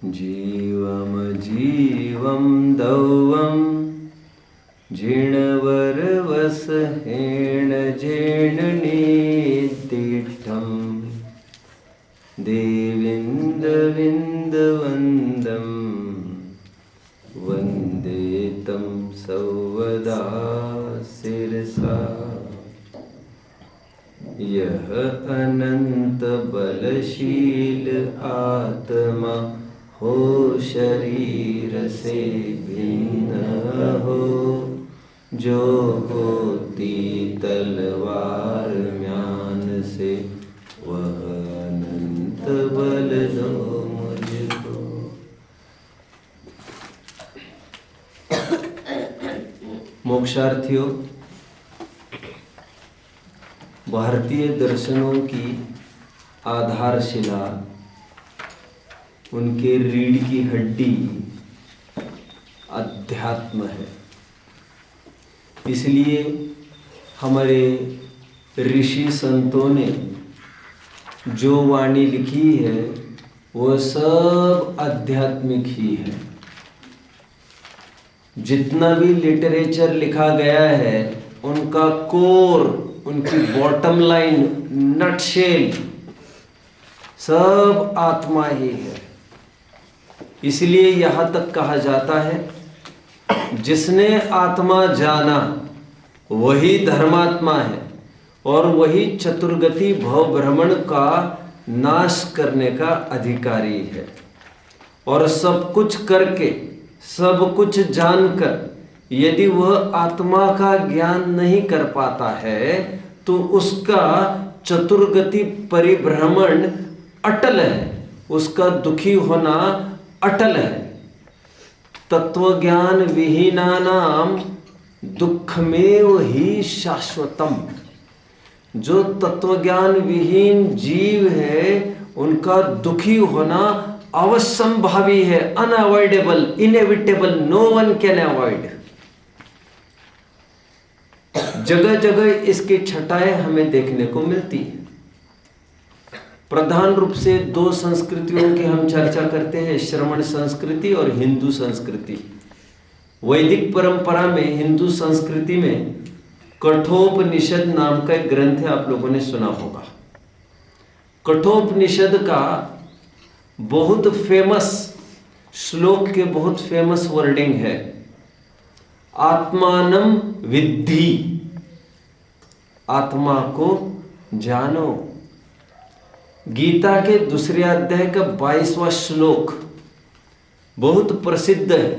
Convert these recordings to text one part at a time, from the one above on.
जीवम जीवम दौवम जिणवरवसहेण जेणनेदिष्ठं देविन्दविन्दवन्दं वन्दे तं सौवदा शिरसा। यह अनंत बलशील आत्मा हो शरीर से भिन्न हो, जो होती तलवार म्यान से, वह अनंत बल दो मुझको। मोक्षार्थियों, भारतीय दर्शनों की आधारशिला, उनके रीढ़ की हड्डी अध्यात्म है। इसलिए हमारे ऋषि संतों ने जो वाणी लिखी है वो सब आध्यात्मिक ही है। जितना भी लिटरेचर लिखा गया है उनका कोर, उनकी बॉटम लाइन, नटशेल सब आत्मा ही है। इसलिए यहाँ तक कहा जाता है, जिसने आत्मा जाना वही धर्मात्मा है और वही चतुर्गति भव भ्रमण का नाश करने का अधिकारी है। और सब कुछ करके, सब कुछ जानकर यदि वह आत्मा का ज्ञान नहीं कर पाता है तो उसका चतुर्गति परिभ्रमण अटल है, उसका दुखी होना अटल है। तत्वज्ञान विहीनानाम दुखमेव ही शाश्वतम। जो तत्वज्ञान विहीन जीव है उनका दुखी होना अवश्यंभावी है, unavoidable, inevitable, no one can avoid. जगह जगह इसकी छटाएं हमें देखने को मिलती है। प्रधान रूप से दो संस्कृतियों की हम चर्चा करते हैं, श्रमण संस्कृति और हिंदू संस्कृति। वैदिक परंपरा में, हिंदू संस्कृति में कठोपनिषद नाम का एक ग्रंथ है, आप लोगों ने सुना होगा। कठोपनिषद का बहुत फेमस श्लोक के बहुत फेमस वर्डिंग है, आत्मानं विद्धि, आत्मा को जानो। गीता के दूसरे अध्याय का 22वां श्लोक बहुत प्रसिद्ध है।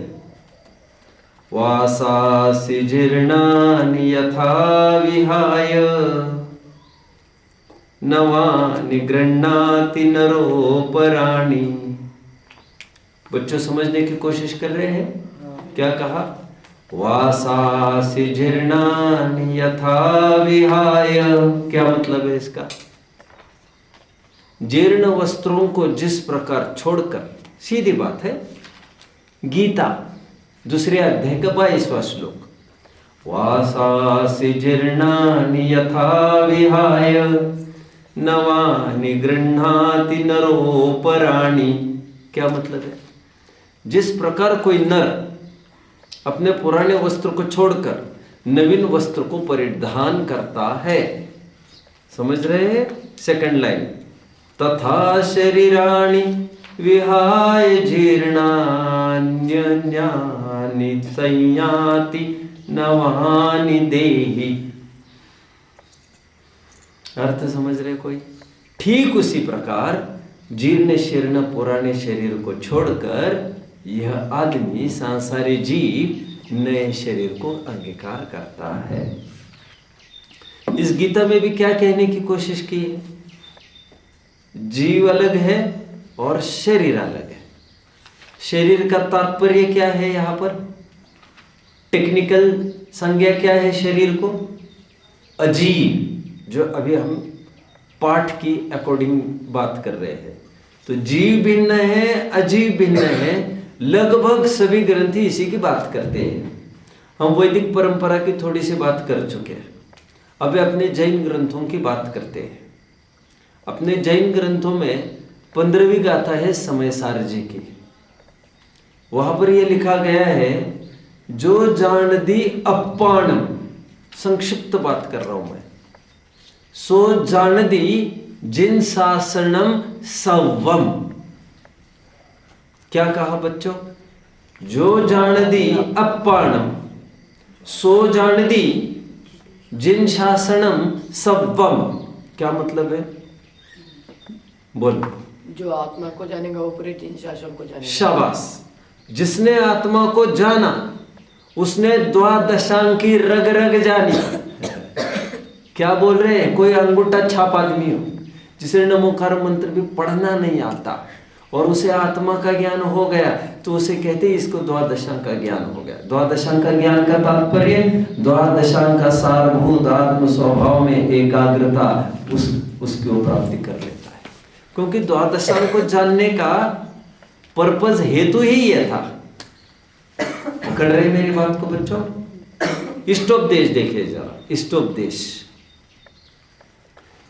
वासासि जीर्णानि यथा विहाय, नवानि गृह्णाति नरोपराणि। बच्चों समझने की कोशिश कर रहे हैं? क्या कहा? वासासि जीर्णानि यथा विहाय। क्या मतलब है इसका? जीर्ण वस्त्रों को जिस प्रकार छोड़कर, सीधी बात है, गीता दूसरे अध्याय का 22वां श्लोक, वासासि जीर्णानि यथा विहाय, नवानि गृह्णाति नरोपराणि। क्या मतलब है? जिस प्रकार कोई नर अपने पुराने वस्त्र को छोड़कर नवीन वस्त्र को परिधान करता है, समझ रहे हैं? सेकंड लाइन, तथा शरीराणि विहाय जीर्णान्यानि संयाति नवानि देहि। अर्थ समझ रहे कोई? ठीक उसी प्रकार जीर्ण शीर्ण पुराने शरीर को छोड़कर यह आदमी, सांसारी जीव, नए शरीर को अंगीकार करता है। इस गीता में भी क्या कहने की कोशिश की है? जीव अलग है और शरीर अलग है। शरीर का तात्पर्य क्या है? यहां पर टेक्निकल संज्ञा क्या है शरीर को? अजीव, जो अभी हम पाठ की अकॉर्डिंग बात कर रहे हैं। तो जीव भिन्न है, अजीव भिन्न है, लगभग सभी ग्रंथी इसी की बात करते हैं। हम वैदिक परंपरा की थोड़ी सी बात कर चुके हैं, अब अपने जैन ग्रंथों की बात करते हैं। अपने जैन ग्रंथों में 15वीं गाथा है समय सार जी की। वहां पर यह लिखा गया है, जो जान दी अपाणम, संक्षिप्त बात कर रहा हूं मैं, सो जान दी जिन शासनम सवम। क्या कहा बच्चों? जो जान दी अपाणम, सो जान दी जिन शासनम सवम। क्या मतलब है? बोलो। जो आत्मा को जानेगा ऊपरी जिन शासन को जानेगा। शाबाश। जिसने आत्मा को जाना उसने द्वादशांकी रग रग जानी। क्या बोल रहे हैं? कोई अंगूठा छाप आदमी हो जिसे नमोकार मंत्र भी पढ़ना नहीं आता और उसे आत्मा का ज्ञान हो गया, तो उसे कहते हैं इसको द्वादशांक का ज्ञान हो गया। द्वादशांक का ज्ञान का तात्पर्य द्वादशांक का सारभूत आत्म स्वभाव में एकाग्रता उसकी प्राप्ति कर लेता है। क्योंकि द्वादशांक को जानने का पर्पज हेतु ही यह था। पकड़ रहे मेरी बात को बच्चों? इष्टोपदेश देखिए जरा, इष्टोपदेश।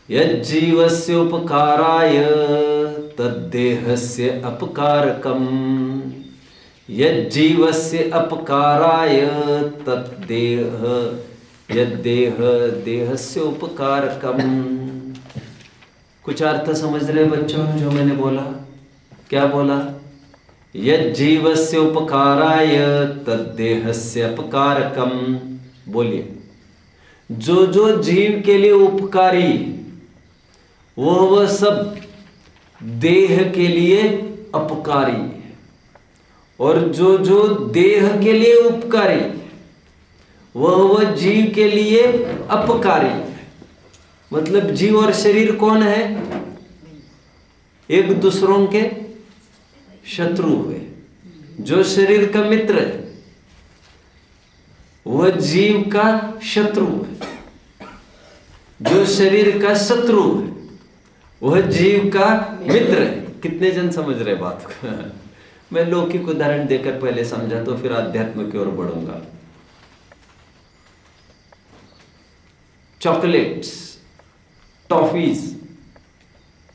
यज्जीवस्य उपकाराय तद्देहस्य अपकारकम, यज्जीवस्य अपकाराय तद्देह यद्देह देहस्य उपकारकम। कुछ अर्थ समझ रहे बच्चों जो मैंने बोला? क्या बोला? यज्जीवस्य उपकाराय तद्देहस्य अपकारकम। बोलिए। जो जो जीव के लिए उपकारी वह सब देह के लिए अपकारी है, और जो जो देह के लिए उपकारी वह जीव के लिए अपकारी है। मतलब जीव और शरीर कौन है? एक दूसरों के शत्रु हुए। जो शरीर का मित्र है वह जीव का शत्रु है, जो शरीर का शत्रु है वह जीव का मित्र है। कितने जन समझ रहे बात को? मैं लौकिक उदाहरण देकर पहले समझा तो फिर आध्यात्म की ओर बढ़ूंगा। चॉकलेट्स, टॉफीज,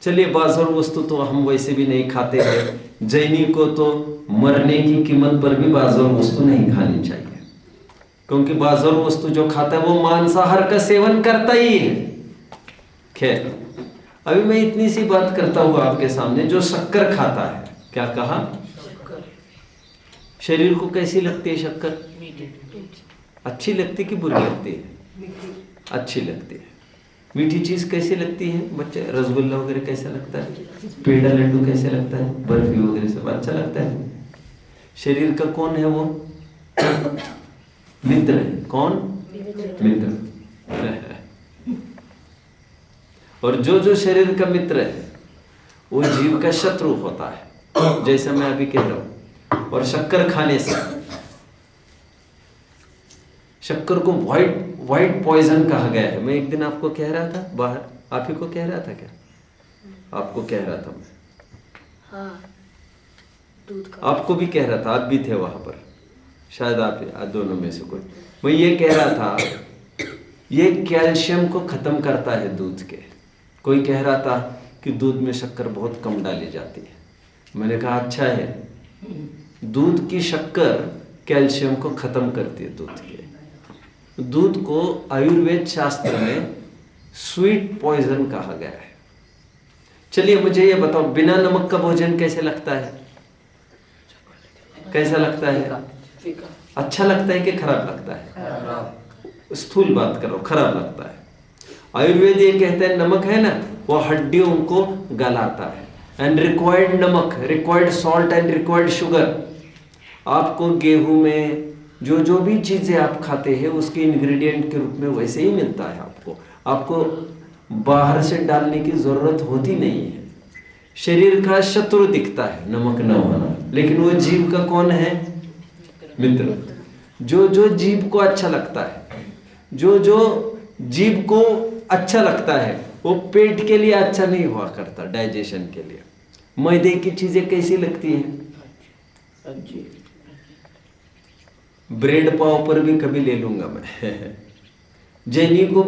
चलिए बाजार वस्तु तो हम वैसे भी नहीं खाते हैं। जैनी को तो मरने की कीमत पर भी बाजार वस्तु नहीं खानी चाहिए, क्योंकि बाजार वस्तु जो खाता है वो मांसाहार का सेवन करता ही है। खैर, अभी मैं इतनी सी बात करता हूँ आपके सामने। जो शक्कर खाता है, क्या कहा? शरीर को कैसी लगती है शक्कर? अच्छी लगती कि बुरी लगती है? अच्छी लगती है। मीठी चीज कैसी लगती है बच्चे? रसगुल्ला वगैरह कैसा लगता है? पेड़ा लड्डू कैसे लगता है? बर्फी वगैरह सब अच्छा लगता है। शरीर का कौन है वो? मित्र है। कौन? मित्र। और जो जो शरीर का मित्र है वो जीव का शत्रु होता है, जैसा मैं अभी कह रहा हूं। और शक्कर खाने से, शक्कर को व्हाइट पॉइजन कहा गया है। मैं एक दिन आपको कह रहा था बाहर, आप ही को कह रहा था क्या? आपको कह रहा था मैं। हाँ, दूध का। आपको भी कह रहा था, आप भी थे वहां पर, शायद आप दोनों में से कोई। मैं ये कह रहा था ये कैल्शियम को खत्म करता है दूध के। कोई कह रहा था कि दूध में शक्कर बहुत कम डाली जाती है। मैंने कहा अच्छा है, दूध की शक्कर कैल्शियम को खत्म करती है दूध के। दूध को आयुर्वेद शास्त्र में स्वीट पॉइजन कहा गया है। चलिए मुझे ये बताओ, बिना नमक का भोजन कैसे लगता है? कैसा लगता है? अच्छा लगता है कि खराब लगता है? स्थूल बात करो, खराब लगता है। आयुर्वेद ये कहता है नमक है ना, वो हड्डियों को गलाता है। एंड रिक्वायर्ड नमक, required salt and required sugar, आपको गेहूं में जो जो भी चीजें आप खाते हैं उसके इंग्रेडिएंट के रूप में वैसे ही मिलता है। आपको बाहर से डालने की जरूरत होती नहीं है। शरीर का शत्रु दिखता है नमक न होना, लेकिन वो जीव का कौन है? मित्र। जो जो जीव को अच्छा लगता है, जो जो जीव को अच्छा लगता है वो पेट के लिए अच्छा नहीं हुआ करता, डाइजेशन के लिए। मैदे की चीजें कैसी लगती हैं? ब्रेड पाव पर भी कभी ले लूंगा मैं। जैनी को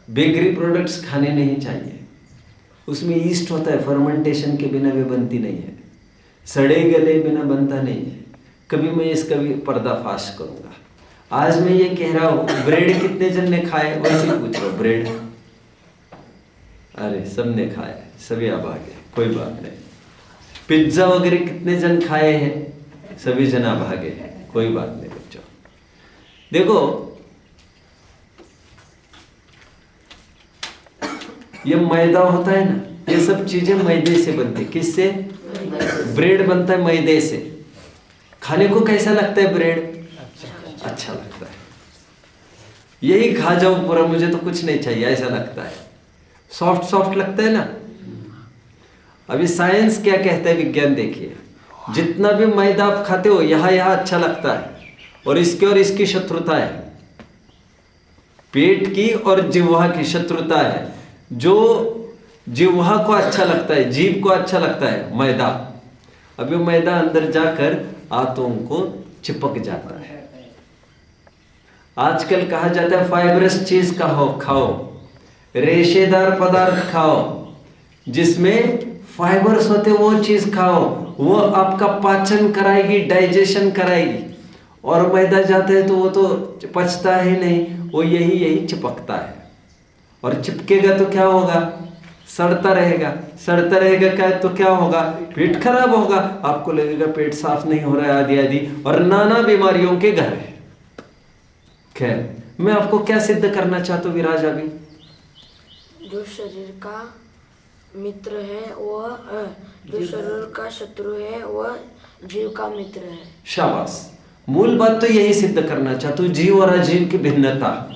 बेकरी प्रोडक्ट्स खाने नहीं चाहिए, उसमें ईस्ट होता है, फर्मेंटेशन के बिना वे बनती नहीं है, सड़े गले बिना बनता नहीं है। कभी मैं इसका भी पर्दाफाश करूंगा। आज मैं ये कह रहा हूं ब्रेड कितने जन ने खाए, वैसे ही पूछ रहा हूं ब्रेड। अरे सब ने खाया, सभी अब आ गए, कोई बात नहीं। पिज्जा वगैरह कितने जन खाए हैं, सभी जन अब आ गए, कोई बात नहीं बच्चों। देखो ये मैदा होता है ना, ये सब चीजें मैदे से बनती है। किससे? ब्रेड बनता है मैदे से। खाने को कैसा लगता है ब्रेड? अच्छा लगता है। यही खा जाओ पूरा, मुझे तो कुछ नहीं चाहिए, ऐसा लगता है। सॉफ्ट सॉफ्ट लगता है ना। अभी साइंस क्या कहता है, विज्ञान देखिए, जितना भी मैदा आप खाते हो यहां अच्छा लगता है, और इसकी शत्रुता है। पेट की और जिह्वा की शत्रुता है। जो जिह्वा को अच्छा लगता है, जीभ को अच्छा लगता है मैदा, अभी मैदा अंदर जाकर आंतों को चिपक जाता है। आजकल कहा जाता है फाइबरस चीज खाओ, रेशेदार पदार्थ खाओ, जिसमें फाइबर्स होते वो चीज खाओ, वो आपका पाचन कराएगी, डाइजेशन कराएगी। और मैदा जाता है तो वो तो पचता है नहीं, वो यही चिपकता है। और चिपकेगा तो क्या होगा? सड़ता रहेगा क्या, तो क्या होगा? पेट खराब होगा, आपको लगेगा पेट साफ नहीं हो रहा है, आदि, और नाना बीमारियों के घर है। खैर, मैं आपको क्या सिद्ध करना चाहता हूं विराज? अभी जो शरीर का मित्र है वह, जो शरीर का शत्रु है वह जीव का मित्र है। शाबाश। मूल बात तो यही सिद्ध करना चाहता हूं, जीव और अजीव की भिन्नता।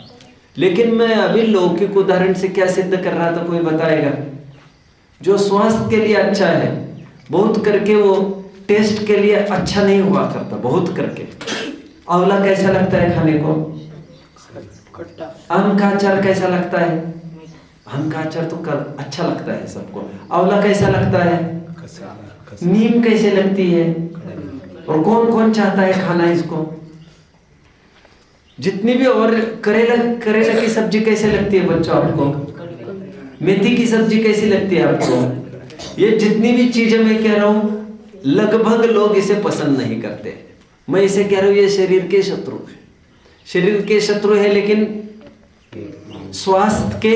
लेकिन मैं अभी लौकिक उदाहरण से क्या सिद्ध कर रहा था, कोई बताएगा? जो स्वास्थ्य के लिए अच्छा है, बहुत करके वो टेस्ट के लिए अच्छा नहीं हुआ करता, बहुत करके। आंवला कैसा लगता है खाने को? खट्टा। आम का अचार कैसा लगता है? आम का अचार तो अच्छा लगता है सबको। आंवला कैसा लगता है? नीम कैसे लगती है? और कौन कौन चाहता है खाना इसको? जितनी भी, और करेला की सब्जी कैसे लगती है बच्चों आपको? मेथी की सब्जी कैसी लगती है आपको? ये जितनी भी चीजें मैं कह रहा हूं, लगभग लोग इसे पसंद नहीं करते। मैं इसे कह रहा हूं ये शरीर के शत्रु है। शरीर के शत्रु है, लेकिन स्वास्थ्य के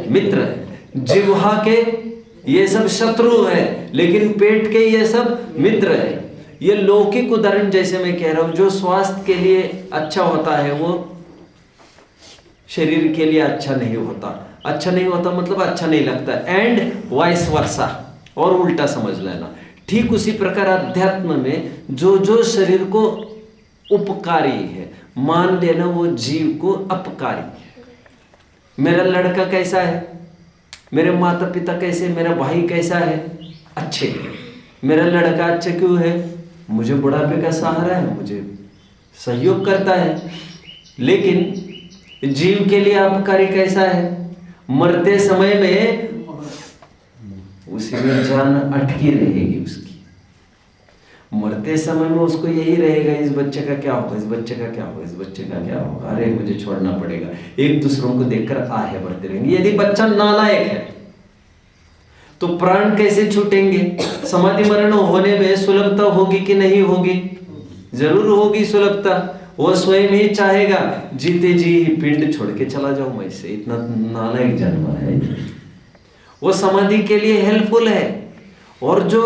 मित्र है। जिह्वा के ये सब शत्रु है, लेकिन पेट के ये सब मित्र है। ये लौकिक उदाहरण जैसे मैं कह रहा हूं, जो स्वास्थ्य के लिए अच्छा होता है वो शरीर के लिए अच्छा नहीं होता। अच्छा नहीं होता मतलब अच्छा नहीं लगता, एंड वाइस वर्सा, और उल्टा समझ लेना। ठीक उसी प्रकार अध्यात्म में जो शरीर को उपकारी है, मान लेना वो जीव को अपकारी है। मेरा लड़का कैसा है, मेरे माता पिता कैसे, मेरा भाई कैसा है, अच्छे। मेरा लड़का अच्छा क्यों है? मुझे बुढ़ापे का सहारा है, मुझे सहयोग करता है। लेकिन जीव के लिए अपकारी कैसा है? मरते समय में उसी में जान अटकी रहेगी उसकी। मरते समय में उसको यही रहेगा, इस बच्चे का क्या होगा, इस बच्चे का क्या होगा, इस बच्चे का क्या होगा, अरे मुझे छोड़ना पड़ेगा। एक दूसरों को देखकर आहे बढ़ते रहेंगे। यदि बच्चा नालायक है तो प्राण कैसे छूटेंगे? समाधि मरण होने में सुलभता होगी कि नहीं होगी? जरूर होगी सुलभता। वो स्वयं ही चाहेगा जीते जी ही पिंड छोड़ के चला जाऊं मैं से, इतना नालायक जन्म है। वो समाधि के लिए हेल्पफुल है। और जो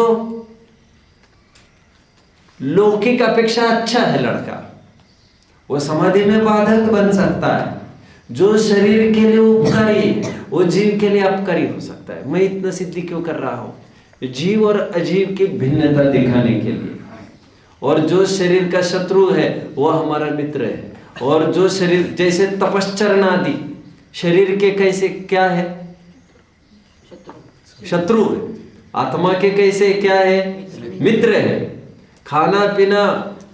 लौकिक अपेक्षा अच्छा है लड़का, वो समाधि में बाधक बन सकता है। जो शरीर के लिए उपकारी है वो जीव के लिए अपकारी हो सकता है। मैं इतना सिद्धि क्यों कर रहा हूं? जीव और अजीव की भिन्नता दिखाने के लिए। और जो शरीर का शत्रु है वो हमारा मित्र है। और जो शरीर, जैसे तपश्चरण आदि शरीर के कैसे क्या है? शत्रु है। आत्मा के कैसे क्या है? मित्र है। खाना पीना,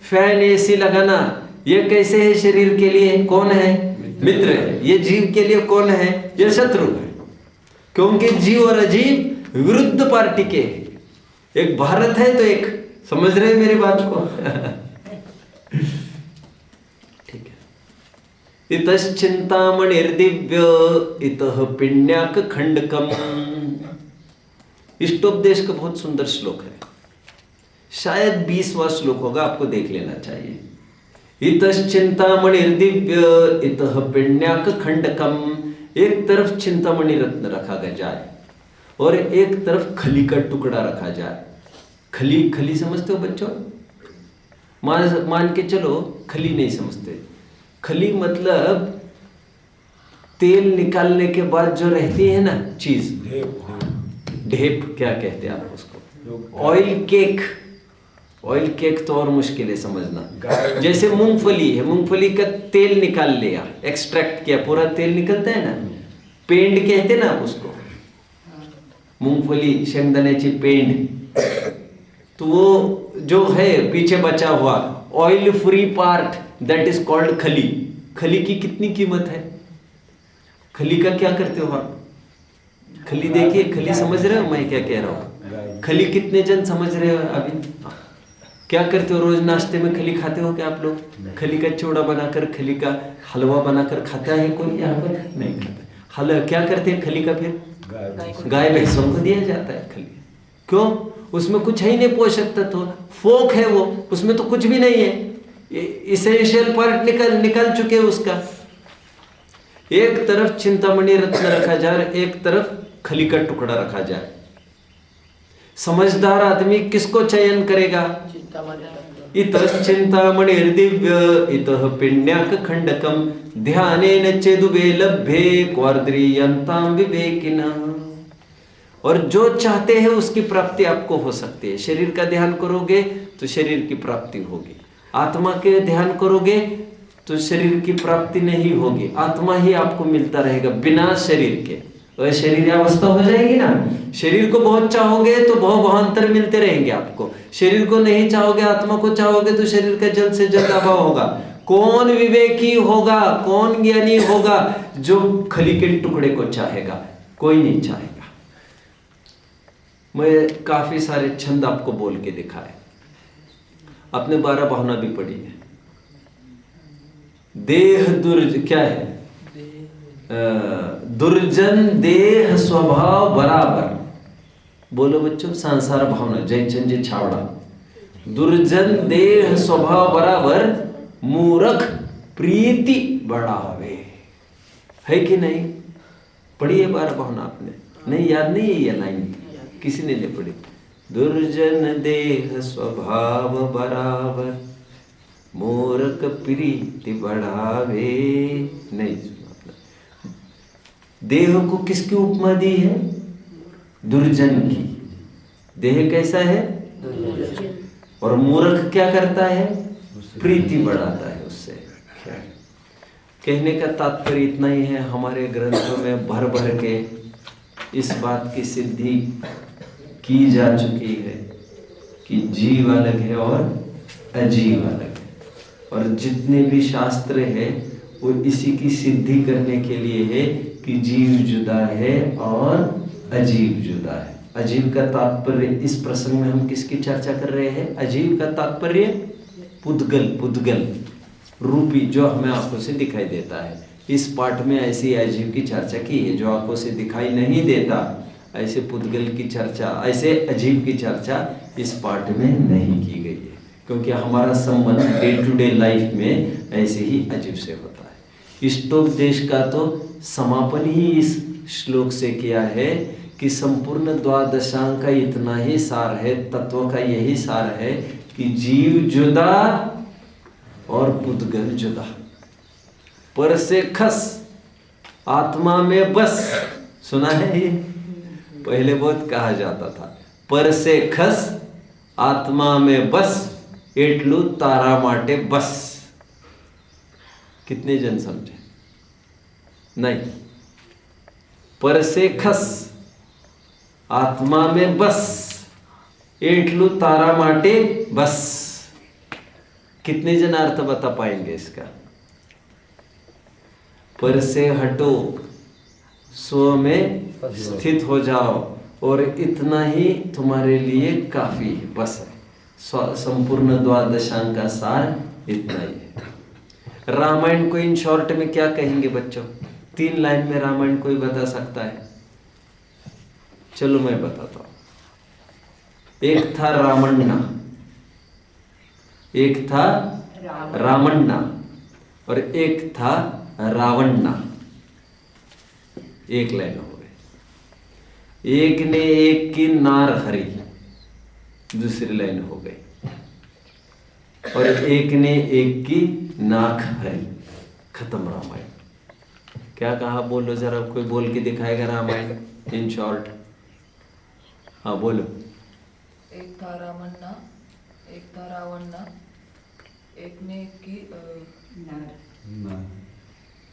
फैन एसी लगाना, ये कैसे है शरीर के लिए? कौन है? मित्र है। ये जीव के लिए कौन है? ये शत्रु है। क्योंकि जीव और अजीव विरुद्ध पार्टी के, एक भारत है तो एक, समझ रहे हैं मेरी बात को? ठीक है। इतः चिंतामणिर्दिव्य इतः पिण्याक खंडकम। इष्टोपदेश का बहुत सुंदर श्लोक है। शायद 20वां श्लोक होगा, आपको देख लेना चाहिए। इतश्चिंतामणि दिव्य इतः पिण्याक खंडकम, एक तरफ चिंतामणि रत्न रखा जाए और एक तरफ खली का टुकड़ा रखा जाए। खली, खली समझते हो बच्चों? मान के चलो खली नहीं समझते। खली मतलब तेल निकालने के बाद जो रहती है ना चीज, ढेप क्या कहते हैं आप उसको? Oil cake. ऑयल केक तो और मुश्किल है समझना। जैसे मूंगफली है, मूंगफली का तेल निकाल लिया, एक्सट्रैक्ट किया, पूरा तेल निकलता है ना, पेंड कहते हैं ना आप उसको, मूंगफली शेंगदाण्याची पेंड। तो वो जो है पीछे बचा हुआ oil free part, that is called खली। खली की कितनी कीमत है? खली का क्या करते हो आप? खली देखिए, खली समझ रहे हो मैं क्या कह रहा हूँ? खली कितने जन समझ रहे हो अभी? क्या करते हो? रोज नाश्ते में खली खाते हो क्या आप लोग? खली का चिवड़ा बनाकर, खली का हलवा बनाकर खाता है कोई यहाँ पर? नहीं खाता। हलवा क्या करते हैं खली का? फिर गाय भैंसों को दिया जाता है खली। क्यों? उसमें कुछ है ही नहीं पोषक तत्व, फोक है वो, उसमें तो कुछ भी नहीं है, इसेंशियल पार्ट निकल चुके उसका। एक तरफ चिंतामणि रत्न रखा जाए, एक तरफ खली का टुकड़ा रखा जाए। समझदार आदमी किसको चयन करेगा? इतः चिंतामणि दिव्य इतः पिण्याक खंडकम ध्यानेन चेदुबे लभ्ये क्वार्द्रियंताम विवेकिना। और जो चाहते हैं उसकी प्राप्ति आपको हो सकती है। शरीर का ध्यान करोगे तो शरीर की प्राप्ति होगी, आत्मा के ध्यान करोगे तो शरीर की प्राप्ति नहीं होगी, आत्मा ही आपको मिलता रहेगा बिना शरीर के। और शरीर अवस्था हो जाएगी ना। शरीर को बहुत चाहोगे तो भावांतर मिलते रहेंगे आपको, शरीर को नहीं चाहोगे, आत्मा को चाहोगे तो शरीर का जल्द से जल्द अभाव होगा। कौन विवेकी होगा, कौन ज्ञानी होगा जो खली के टुकड़े को चाहेगा? कोई नहीं चाहेगा। मैं काफी सारे छंद आपको बोल के दिखाए, आपने 12 भावना भी पढ़ी है। देह क्या है? दुर्जन देह स्वभाव बराबर। बोलो बच्चों, संसार भावना जयचंद जी छावड़ा। दुर्जन देह स्वभाव बराबर मूर्ख प्रीति बढ़ावे। है कि नहीं? पढ़ी है 12 भावना आपने? नहीं, याद नहीं है ये लाइन? किसी ने नहीं पढ़ी? दुर्जन देह स्वभाव बराबर मूर्ख प्रीति बढ़ावे। नहीं, देह को किसकी उपमा दी है? दुर्जन की। देह कैसा है? और मूर्ख क्या करता है? प्रीति बढ़ाता है उससे। कहने का तात्पर्य इतना ही है, हमारे ग्रंथों में भर भर के इस बात की सिद्धि की जा चुकी है कि जीव अलग है और अजीव अलग है। और जितने भी शास्त्र है वो इसी की सिद्धि करने के लिए है कि जीव जुदा है और अजीव जुदा है। अजीव का तात्पर्य, इस प्रसंग में हम किसकी चर्चा कर रहे हैं? अजीव का तात्पर्य पुद्गल, पुद्गल रूपी जो हमें आंखों से दिखाई देता है। इस पाठ में ऐसी अजीव की चर्चा की है जो आंखों से दिखाई नहीं देता। ऐसे पुद्गल की चर्चा, ऐसे अजीव की चर्चा इस पाठ में नहीं की गई है, क्योंकि हमारा संबंध डे टू डे लाइफ में ऐसे ही अजीव से होता है। इष्टोपदेश का तो समापन ही इस श्लोक से किया है कि संपूर्ण द्वादशांग का इतना ही सार है, तत्व का यही सार है कि जीव जुदा और पुद्गल जुदा। पर से खस आत्मा में बस, सुना है ये? पहले बहुत कहा जाता था, पर से खस आत्मा में बस एटलू तारा माटे बस। कितने जन समझे? नहीं। पर से खस आत्मा में बस एटलू तारा माटे बस। कितने जन अर्थ बता पाएंगे इसका? पर से हटो, स्व में स्थित हो जाओ और इतना ही तुम्हारे लिए काफी है, बस है। संपूर्ण द्वादशांग का सार इतना ही है। रामायण को इन शॉर्ट में क्या कहेंगे बच्चों? 3 लाइन में रामायण कोई बता सकता है? चलो मैं बताता हूं। एक था रामण्णा, एक था रामन्ना और एक था रावन्ना। एक लाइन हो गई। एक ने एक की नार हरी, दूसरी लाइन हो गई। और एक ने एक की नाक हरी, खत्म रामायण। क्या कहा बोलो जरा, कोई बोल के दिखाएगा रामायण इन शॉर्ट? हाँ बोलो। एक था रामन्ना, एक था रावन्ना, एक ने की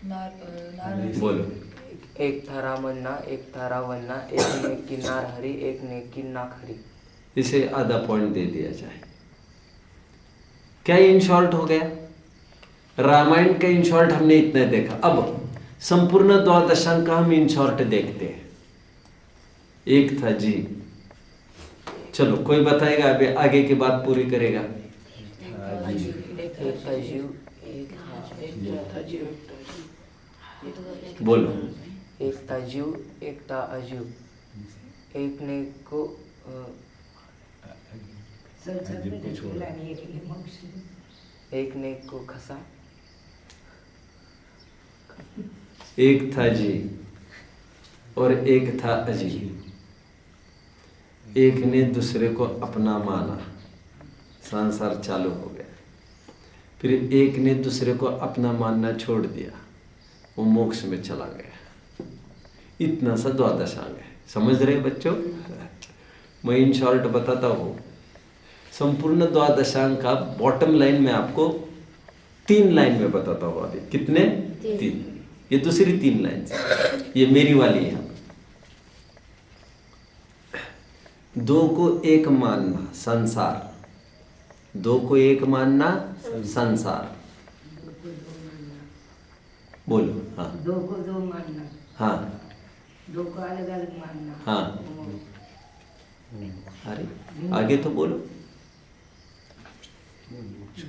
नार बोलो। एक था रामन्ना, एक था रावन्ना, एक ने की नार हरी, एक ने की नाक हरी। इसे आधा पॉइंट दे दिया जाए। क्या इन शॉर्ट हो गया? रामायण का इन शॉर्ट हमने इतना देखा। अब संपूर्ण द्वादशांक का हम इन शॉर्ट देखते हैं। एक था जी, चलो कोई बताएगा, अभी आगे की बात पूरी करेगा। एक था जीव, बोलो। एक था जीव, एक था अजीव, एक ने को एक ने को खसा। एक था जी और एक था अजीब। एक ने दूसरे को अपना माना, संसार चालू हो गया। फिर एक ने दूसरे को अपना मानना छोड़ दिया, वो मोक्ष में चला गया। इतना सा द्वादशांग है। समझ रहे बच्चों? मैं इन शॉर्ट बताता हूँ। संपूर्ण द्वादशांग का बॉटम लाइन में आपको 3 लाइन में बताता हूँ। अभी कितने? 3। ये दूसरी 3 लाइन, ये मेरी वाली है। 2 को एक मानना संसार, 2 को एक मानना संसार। बोलो। हाँ 2 को 2 मानना। हाँ 2 को अलग अलग मानना। हाँ। अरे आगे तो बोलो।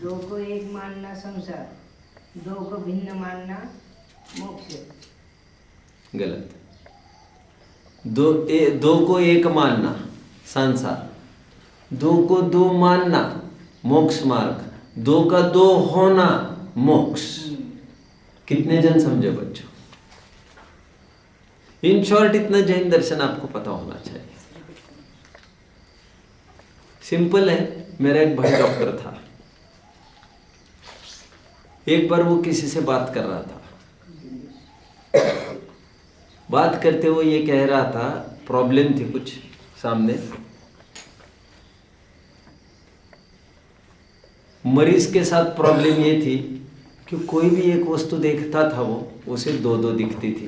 2 को एक मानना संसार, 2 को भिन्न मानना मोक्ष। गलत। 2 को एक मानना संसार, 2 को 2 मानना मोक्ष मार्ग, 2 का 2 होना मोक्ष। कितने जन समझे बच्चों? इन शॉर्ट इतना जैन दर्शन आपको पता होना चाहिए। सिंपल है। मेरा एक भाई डॉक्टर था। एक बार वो किसी से बात कर रहा था। बात करते हुए ये कह रहा था, प्रॉब्लम थी कुछ सामने। मरीज के साथ प्रॉब्लम ये थी कि कोई भी एक वस्तु देखता था वो उसे 2 दिखती थी।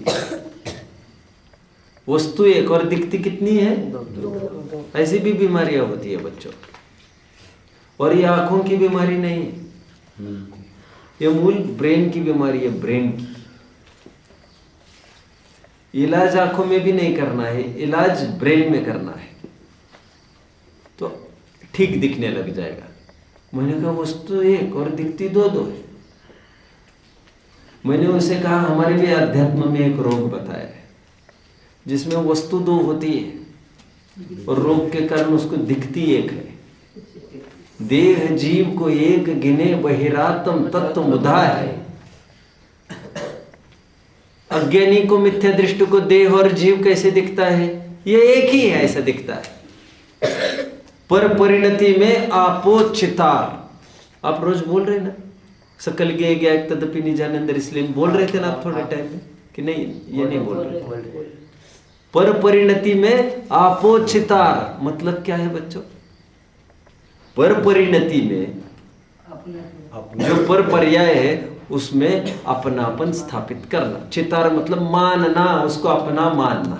वस्तु एक और दिखती कितनी है? 2। ऐसी भी बीमारियां होती है बच्चों। और ये आंखों की बीमारी नहीं है, ये मूल ब्रेन की बीमारी है। ब्रेन की इलाज आंखों में भी नहीं करना है, इलाज ब्रेन में करना है, तो ठीक दिखने लग जाएगा। मैंने कहा वस्तु एक और दिखती 2 है। मैंने उसे कहा हमारे भी अध्यात्म में एक रोग बताया है जिसमें वस्तु 2 होती है और रोग के कारण उसको दिखती एक है। देह जीव को एक गिने बहिरात्म तत्व मुधा है। अज्ञानी को मिथ्या दृष्टि को देह और जीव कैसे दिखता है? ये एक ही है, ऐसा दिखता है। पर परिणति में आपोचितार। आप रोज बोल रहे ना, सकल गे गया तदपि निजानंदर, इसलिए बोल रहे थे ना आप थोड़े टाइम में कि नहीं? ये नहीं बोल रहे। पर परिणति में आपोचितार मतलब क्या है बच्चों? पर परिणति में जो पर पर्याय है उसमें अपनापन स्थापित करना। चितार मतलब मानना, उसको अपना मानना।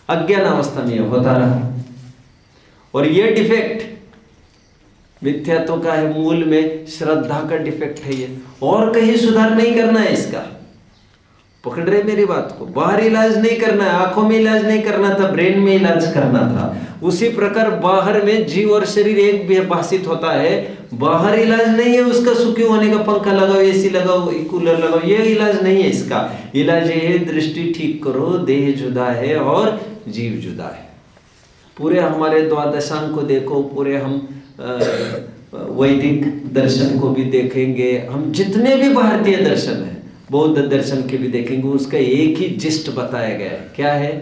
अज्ञान अवस्था में होता रहा। और ये डिफेक्ट मिथ्यात्व का है, मूल में श्रद्धा का डिफेक्ट है ये, और कहीं सुधार नहीं करना है इसका। पकड़ रहे मेरी बात को? बाहर इलाज नहीं करना है, आंखों में इलाज नहीं करना था, ब्रेन में इलाज करना था। उसी प्रकार बाहर में जीव और शरीर एक भी भाषित होता है, बाहर इलाज नहीं है उसका। सुखी होने का पंखा लगाओ, एसी लगाओ, कूलर लगाओ, ये इलाज नहीं है इसका। इलाज ये है दृष्टि ठीक करो, देह जुदा है और जीव जुदा है। पूरे हमारे द्वादशांग को देखो, पूरे हम वैदिक दर्शन को भी देखेंगे, हम जितने भी भारतीय दर्शन है, बौद्ध दर्शन के भी देखेंगे, उसका एक ही जिस्ट बताया गया है। क्या है?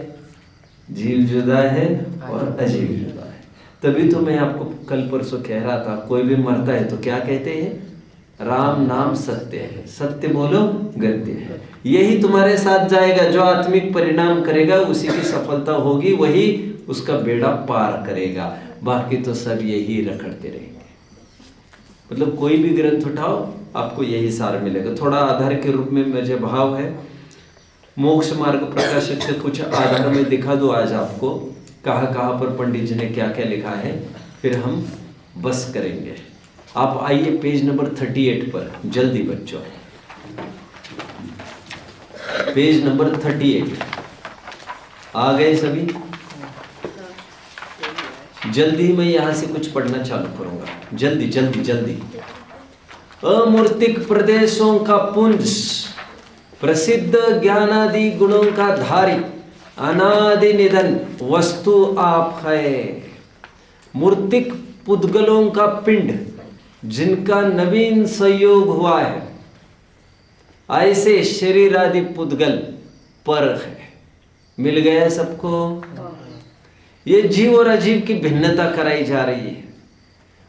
जीव जुदा है और अजीव जुदा है। तभी तो मैं आपको कल परसों कह रहा था, कोई भी मरता है तो क्या कहते हैं? राम नाम सत्य है, सत्य बोलो गद्य है। यही तुम्हारे साथ जाएगा, जो आत्मिक परिणाम करेगा उसी की सफलता होगी, वही उसका बेड़ा पार करेगा। बाकी तो सब यही रखड़ते रहेंगे। मतलब कोई भी ग्रंथ उठाओ आपको यही सार मिलेगा। थोड़ा आधार के रूप में मुझे भाव है, मोक्ष मार्ग प्रकाशक से कुछ आधार में दिखा दो आज आपको, कहाँ कहाँ पर पंडित जी ने क्या क्या लिखा है, फिर हम बस करेंगे। आप आइए पेज नंबर 38 पर, जल्दी बच्चों, पेज नंबर 38 आ गए सभी? जल्दी मैं यहां से कुछ पढ़ना चालू करूंगा, जल्दी जल्दी जल्दी। अमूर्तिक प्रदेशों का पुंज, प्रसिद्ध ज्ञानादि गुणों का धारी, अनादि निधन वस्तु आप है। मूर्तिक पुद्गलों का पिंड, जिनका नवीन संयोग हुआ है, ऐसे शरीर आदि पुद्गल पर है। मिल गया सबको? ये जीव और अजीव की भिन्नता कराई जा रही है।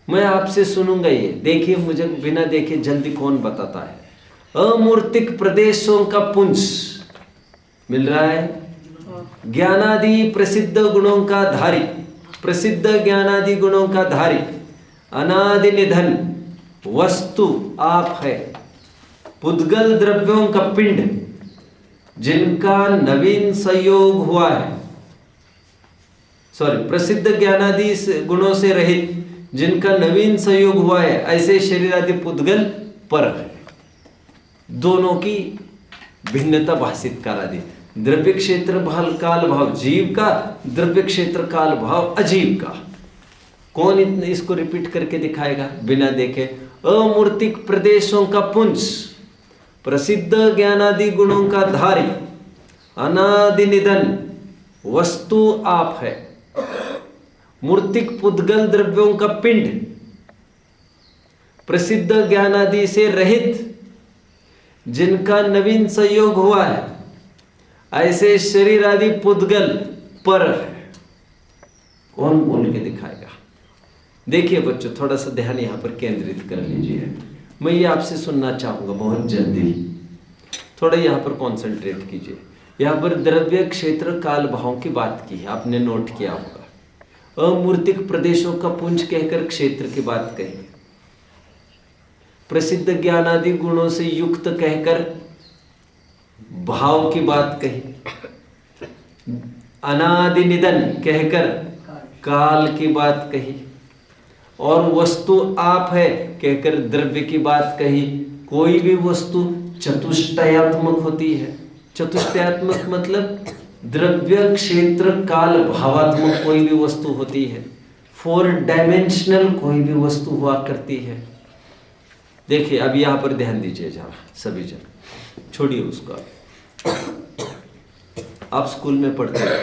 मैं आपसे सुनूंगा ये, देखिए मुझे बिना देखे जल्दी कौन बताता है। अमूर्तिक प्रदेशों का पुंज मिल रहा है, ज्ञानादि प्रसिद्ध गुणों का धारी, प्रसिद्ध ज्ञानादि गुणों का धारी, अनादि निधन वस्तु आप है। पुद्गल द्रव्यों का पिंड, जिनका नवीन संयोग हुआ है, प्रसिद्ध ज्ञानादि गुणों से रहित, जिनका नवीन संयोग हुआ है, ऐसे शरीर आदि पुद्गल पर है। दोनों की भिन्नता भाषित करा दी। द्रव्य क्षेत्र भाल काल भाव जीव का, द्रव्य क्षेत्र काल भाव अजीव का। कौन इतने इसको रिपीट करके दिखाएगा बिना देखे? अमूर्तिक प्रदेशों का पुंज, प्रसिद्ध ज्ञानादि गुणों का धारी, अनादि निधन वस्तु आप है। मूर्तिक पुद्गल द्रव्यों का पिंड, प्रसिद्ध ज्ञानादि से रहित, जिनका नवीन संयोग हुआ है, ऐसे शरीर आदि पुद्गल पर है। कौन बोल के दिखाएगा? देखिए बच्चों, थोड़ा सा ध्यान यहां पर केंद्रित कर लीजिए। मैं ये आपसे सुनना चाहूंगा बहुत जल्दी, थोड़ा यहां पर कॉन्सेंट्रेट कीजिए। यहां पर द्रव्य क्षेत्र काल भाव की बात की है, आपने नोट किया होगा। अमूर्तिक प्रदेशों का पुंज कहकर क्षेत्र की बात कही, प्रसिद्ध ज्ञानादि गुणों से युक्त कहकर भाव की बात कही, अनादि निधन कहकर काल की बात कही, और वस्तु आप है कहकर द्रव्य की बात कही। कोई भी वस्तु चतुष्टयात्मक होती है। चतुष्टयात्मक मतलब द्रव्य क्षेत्र काल भावात्मक कोई भी वस्तु होती है। 4 डायमेंशनल कोई भी वस्तु हुआ करती है। देखिए अब यहां पर ध्यान दीजिए जरा सभी जन, छोड़िए उसको। आप स्कूल में पढ़ते हैं,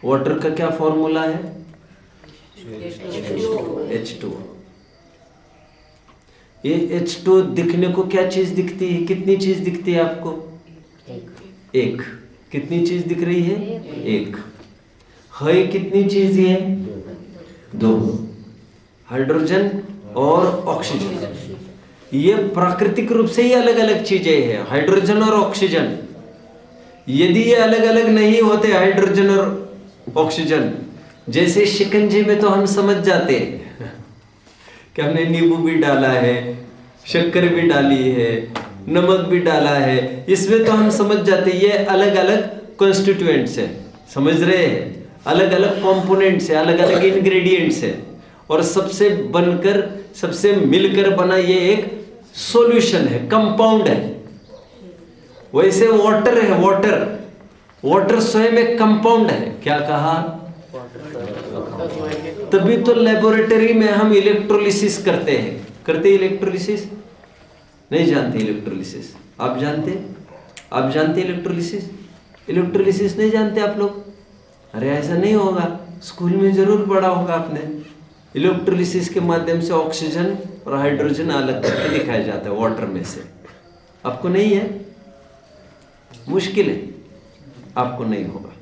वाटर का क्या फॉर्मूला है? H2। ये H2 दिखने को क्या चीज दिखती है? कितनी चीज दिखती है आपको? एक। कितनी चीज दिख रही है? एक। है कितनी चीज है? 2, हाइड्रोजन और ऑक्सीजन। ये प्राकृतिक रूप से ही अलग अलग चीजें हैं, हाइड्रोजन और ऑक्सीजन। यदि ये अलग अलग नहीं होते हाइड्रोजन और ऑक्सीजन, जैसे शिकंजी में तो हम समझ जाते हैं कि हमने नींबू भी डाला है, शक्कर भी डाली है, नमक भी डाला है, इसमें तो हम समझ जाते हैं ये अलग अलग कॉन्स्टिट्यूएंट्स है। समझ रहे हैं? अलग अलग कंपोनेंट्स है, अलग अलग इंग्रेडिएंट्स है, और सबसे बनकर सबसे मिलकर बना ये एक सॉल्यूशन है, कंपाउंड है। वैसे वाटर है, वाटर स्वयं एक कंपाउंड है। क्या कहा? तभी तो लेबोरेटरी में हम इलेक्ट्रोलिसिस करते हैं। करते इलेक्ट्रोलिसिस? नहीं जानते इलेक्ट्रोलिसिस? आप जानते? आप जानते इलेक्ट्रोलिसिस? इलेक्ट्रोलिसिस नहीं जानते आप लोग? अरे ऐसा नहीं होगा, स्कूल में जरूर पढ़ा होगा आपने। इलेक्ट्रोलिसिस के माध्यम से ऑक्सीजन और हाइड्रोजन अलग करके दिखाया जाता है वाटर में से। आपको नहीं है, मुश्किल है, आपको नहीं होगा।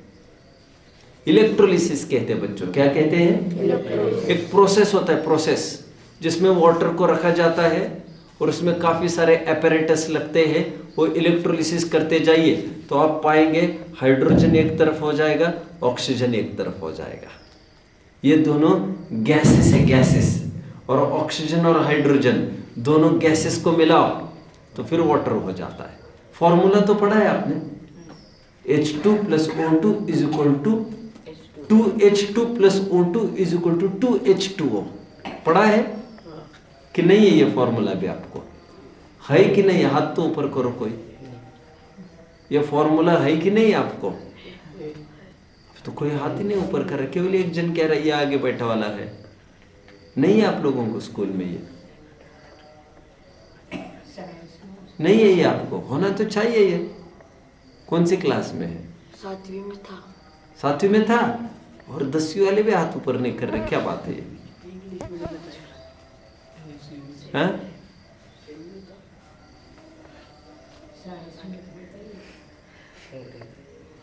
इलेक्ट्रोलिसिस कहते हैं बच्चों, क्या कहते हैं? एक प्रोसेस होता है, प्रोसेस जिसमें वाटर को रखा जाता है और उसमें काफ़ी सारे एपरेटस लगते हैं। वो इलेक्ट्रोलिसिस करते जाइए तो आप पाएंगे हाइड्रोजन एक तरफ हो जाएगा, ऑक्सीजन एक तरफ हो जाएगा। ये दोनों गैसेस है, गैसेस। और ऑक्सीजन और हाइड्रोजन दोनों गैसेस को मिलाओ तो फिर वाटर हो जाता है। फॉर्मूला तो पढ़ा है आपने, H2 + O2 = 2H2 + O2 = 2H2O। पढ़ा है कि नहीं है? ये फॉर्मूला भी आपको है कि नहीं? हाथ तो ऊपर करो कोई। ये फॉर्मूला है कि नहीं आपको? तो कोई हाथ ही नहीं ऊपर कर रहा, केवल एक जन कह रहा है ये आगे बैठा वाला है। नहीं है आप लोगों को स्कूल में? ये नहीं है, ये आपको होना तो चाहिए। ये कौन सी क्लास में है? 7वीं में था। 7वीं में था और 10वीं वाले भी हाथ ऊपर नहीं कर रहे, क्या बात है ये? हाँ?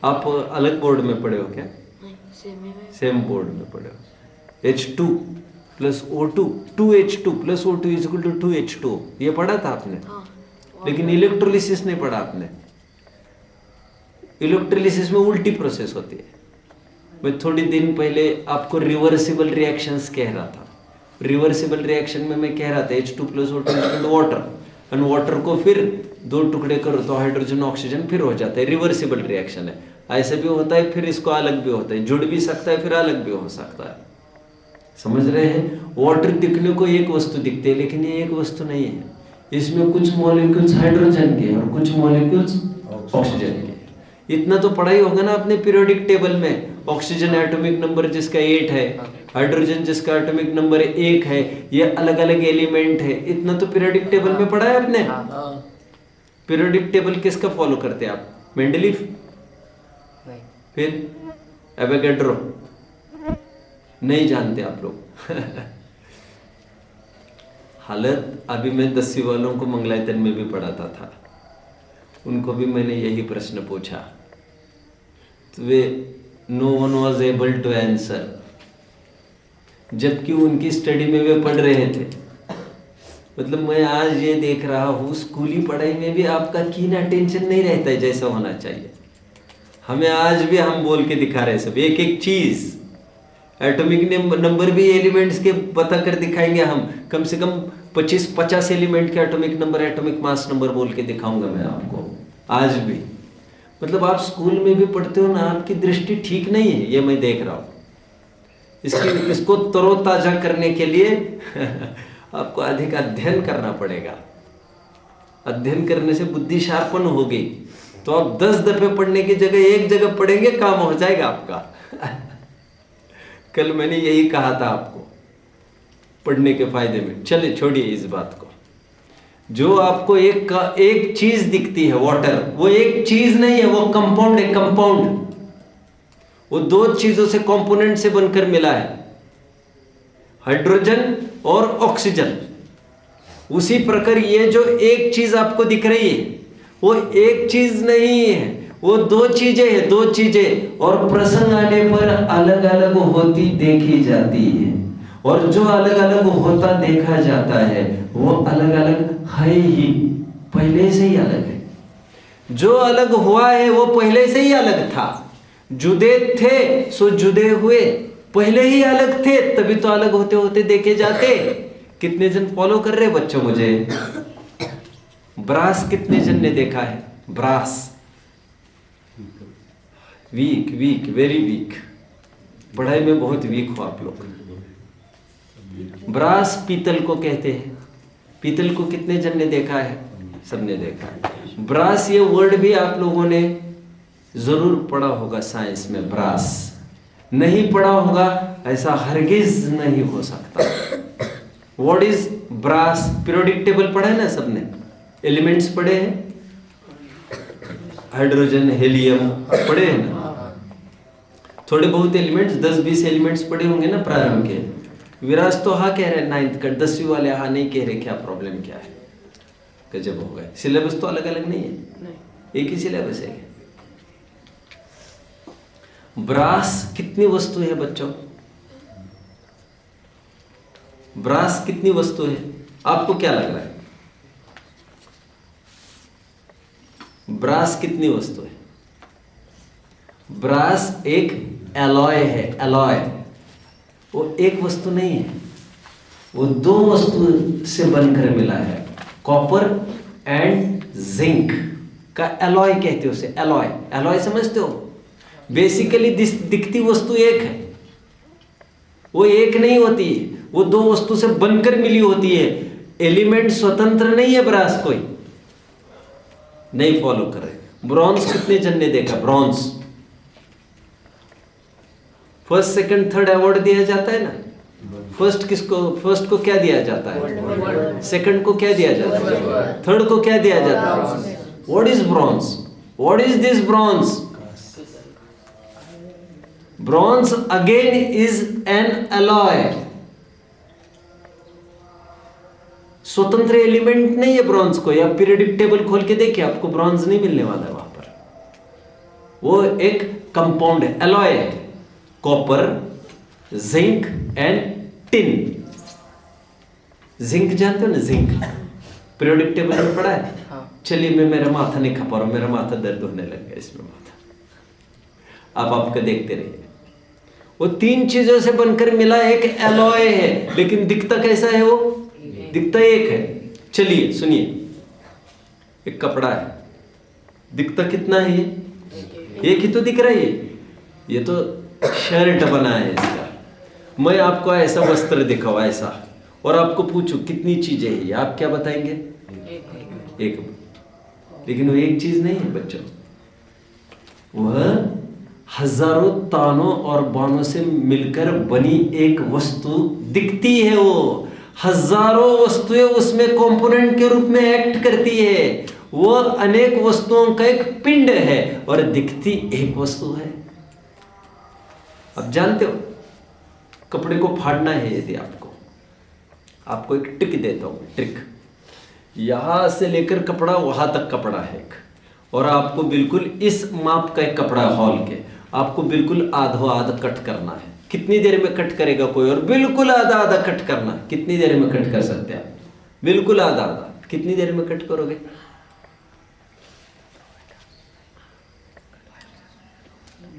आप अलग बोर्ड में पढ़े हो क्या? नहीं, सेम बोर्ड में पढ़े हो। H2 + O2 2H2 + O2 = 2H2। ये पढ़ा था आपने? हाँ। लेकिन इलेक्ट्रोलिसिस नहीं पढ़ा आपने। इलेक्ट्रोलिसिस में उल्टी प्रोसेस होती है। मैं थोड़ी दिन पहले आपको रिवर्सिबल रिएक्शंस कह रहा था। रिवर्सिबल रिएक्शन में मैं कह रहा था H2 + O2 = वाटर, और वाटर को फिर 2 टुकड़े करो तो हाइड्रोजन ऑक्सीजन फिर हो जाता है। रिवर्सिबल रिएक्शन है। ऐसे भी होता है, फिर इसको अलग भी होता है, जुड़ भी सकता है, फिर अलग भी हो सकता है। समझ रहे हैं? वाटर दिखने को एक वस्तु दिखते है, लेकिन ये एक वस्तु नहीं है। इसमें कुछ मॉलिक्यूल्स हाइड्रोजन के और कुछ मॉलिक्यूल्स ऑक्सीजन के। इतना तो पढ़ा ही होगा ना अपने पीरियोडिक टेबल में। ऑक्सीजन एटॉमिक नंबर जिसका 8 है, हाइड्रोजन जिसका एटॉमिक नंबर 1 है, ये अलग अलग एलिमेंट है। इतना तो पीरियोडिक टेबल में पढ़ा है आपने। पीरियोडिक टेबल किसका फॉलो करते हैं आप? मेंडलीफ? फिर एवोगैड्रो? नहीं जानते आप लोग। हालत अभी मैं 10वीं वालों को मंगलायतन में भी पढ़ाता था, उनको भी मैंने यही प्रश्न पूछा तो वे no one was able to answer, जबकि उनकी स्टडी में वे पढ़ रहे थे। मतलब मैं आज ये देख रहा हूँ स्कूली पढ़ाई में भी आपका कीन अटेंशन नहीं रहता है जैसा होना चाहिए। हमें आज भी हम बोल के दिखा रहे हैं सब, एक एक चीज। एटॉमिक नंबर भी एलिमेंट्स के बता कर दिखाएंगे हम, कम से कम 25-50 एलिमेंट के atomic number, atomic mass number बोल के दिखाऊंगा मैं आपको आज भी। मतलब आप स्कूल में भी पढ़ते हो ना, आपकी दृष्टि ठीक नहीं है, ये मैं देख रहा हूँ। इसको तरोताजा करने के लिए आपको अधिक अध्ययन करना पड़ेगा। अध्ययन करने से बुद्धि शार्पन होगी, तो आप 10 दफे पढ़ने की जगह एक जगह पढ़ेंगे, काम हो जाएगा आपका। कल मैंने यही कहा था आपको पढ़ने के फायदे में। चलिए छोड़िए इस बात को। जो आपको एक चीज दिखती है वाटर, वो एक चीज नहीं है, वो कंपाउंड है। कंपाउंड वो 2 चीजों से, कंपोनेंट से बनकर मिला है, हाइड्रोजन और ऑक्सीजन। उसी प्रकार ये जो एक चीज आपको दिख रही है वो एक चीज नहीं है, वो 2 चीजें हैं, 2 चीजें। और प्रसंग आने पर अलग अलग होती देखी जाती है, और जो अलग अलग होता देखा जाता है वो अलग अलग है ही, पहले से ही अलग है। जो अलग हुआ है वो पहले से ही अलग था। जुदे थे सो जुदे हुए, पहले ही अलग थे, तभी तो अलग होते होते देखे जाते। कितने जन फॉलो कर रहे बच्चों मुझे? ब्रास कितने जन ने देखा है? Brass weak, weak, very weak. पढ़ाई में बहुत वीक हो आप लोग। ब्रास पीतल को कहते हैं। पीतल को कितने जन ने देखा है? सबने देखा है। ब्रास ये वर्ड भी आप लोगों ने जरूर पढ़ा होगा साइंस में। ब्रास नहीं पढ़ा होगा ऐसा हरगिज नहीं हो सकता। What is brass? Periodic table पढ़ा है ना सबने, एलिमेंट्स पढ़े हैं, हाइड्रोजन, हेलियम पढ़े हैं ना। थोड़े बहुत एलिमेंट्स, 10-20 एलिमेंट्स पढ़े होंगे ना प्रारंभ के। विराज तो हाँ कह रहे हैं 9th का, 10वीं वाले हाँ नहीं कह रहे, क्या प्रॉब्लम क्या है? गजब हो गए। सिलेबस तो अलग अलग नहीं है, एक ही सिलेबस है। ब्रास कितनी वस्तु है बच्चों? ब्रास कितनी वस्तु है? आपको क्या लग रहा है? ब्रास कितनी वस्तु है? ब्रास एक एलॉय है। एलॉय वो एक वस्तु नहीं है, वो दो वस्तु से बनकर मिला है। कॉपर एंड जिंक का एलॉय कहते हो उसे। एलॉय, एलॉय समझते हो? बेसिकली दिखती वस्तु एक है, वो एक नहीं होती है, वो दो वस्तु से बनकर मिली होती है। एलिमेंट स्वतंत्र नहीं है। ब्रास कोई नहीं फॉलो कर रहे। ब्रॉन्ज कितने जन ने देखा? Bronze first second third award दिया जाता है ना। फर्स्ट किसको? फर्स्ट को क्या दिया जाता है? सेकंड को क्या दिया जाता है? थर्ड को क्या दिया जाता है? What is bronze? What is this bronze? Bronze again is an alloy. स्वतंत्र एलिमेंट नहीं है ब्रॉन्ज को। या पीरियडिक टेबल खोल के देखिए, आपको ब्रॉन्ज नहीं मिलने वाला है वहां पर। वो एक कंपाउंड है, अलॉय है। Copper, zinc and tin. Zinc जानते हो ना? जिंक पीरियडिक टेबल में पढ़ा है। चलिए, मैं मेरा माथा नहीं खा पा रहा हूं, मेरा माथा दर्द होने लग गया इसमें माथा। आप आपका देखते रहिए। वो तीन चीजों से बनकर मिला एक एलॉय है, लेकिन दिखता कैसा है? वो दिखता एक है। चलिए सुनिए, एक कपड़ा है, दिखता कितना है? ये एक ही तो दिख रहा है। ये तो शर्ट बना है इसका। मैं आपको ऐसा वस्त्र दिखाऊं ऐसा, और आपको पूछूं कितनी चीजें हैं, आप क्या बताएंगे? एक। लेकिन वो एक चीज नहीं है बच्चों, वह हजारों तानों और बानों से मिलकर बनी एक वस्तु दिखती है। वो हजारों वस्तुएं उसमें कंपोनेंट के रूप में एक्ट करती है। वो अनेक वस्तुओं का एक पिंड है और दिखती एक वस्तु है। अब जानते हो, कपड़े को फाड़ना है यदि आपको एक ट्रिक देता हूं। ट्रिक, यहां से लेकर कपड़ा वहां तक कपड़ा है एक, और आपको बिल्कुल इस माप का एक कपड़ा हॉल के, आपको बिल्कुल आधो आधा कट करना है। कितनी देर में कट करेगा कोई? और बिल्कुल आधा आधा कट करना। कितनी देर में कट कर सकते हैं आप? बिल्कुल आधा आधा। कितनी देर में कट करोगे?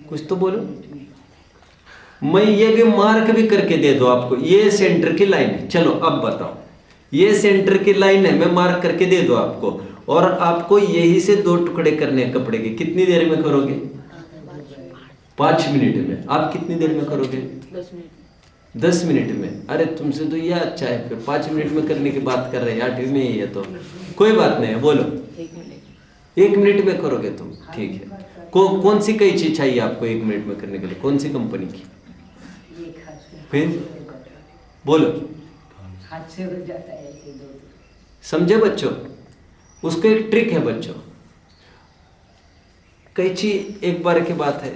कुछ तो बोलो। मैं ये भी मार्क भी करके दे दो आपको, ये सेंटर की लाइन है। चलो अब बताओ, ये सेंटर की लाइन है, मैं मार्क करके दे दो आपको, और आपको यही से दो टुकड़े करने हैं कपड़े के। कितनी देर में करोगे? 5 मिनट में। आप कितनी देर में करोगे? 10 मिनट में। अरे तुमसे तो यह अच्छा है, फिर 5 मिनट में करने की बात कर रहे हैं। 8 में ही है तो कोई बात नहीं है, बोलो। 1 मिनट में करोगे तुम? ठीक है। कौन सी कैंची चाहिए आपको 1 मिनट में करने के लिए? कौन सी कंपनी की? फिर बोलो। हाथ से हो जाता है। समझे बच्चों? उसको एक ट्रिक है बच्चों। कैंची, एक बार की बात है,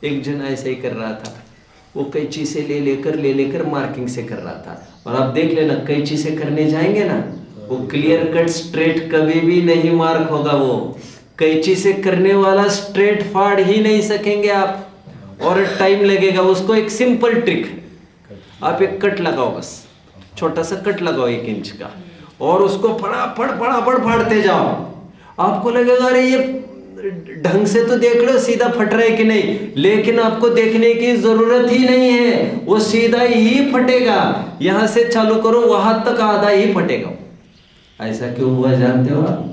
एक जन ऐसे ही कर रहा था। वो कैंची से ले लेकर मार्किंग से कर रहा था। और आप देख लेना, कैंची से करने जाएंगे ना, वो क्लियर कट स्ट्रेट कभी भी नहीं मार्क होगा। वो कैंची से करने वाला स्ट्रेट फाड़ ही नहीं सकेंगे आप, और टाइम लगेगा। उसको एक सिंपल ट्रिक है, आप एक कट लगाओ, बस छोटा सा कट लगाओ 1 इंच का, और उसको फटाफट फाड़ते जाओ। आपको लगेगा अरे ये ढंग से तो देख लो सीधा फट रहा है कि नहीं, लेकिन आपको देखने की जरूरत ही नहीं है, वो सीधा ही फटेगा। यहां से चालू करो, वहां तक आधा ही फटेगा। ऐसा क्यों हुआ जानते हो आप?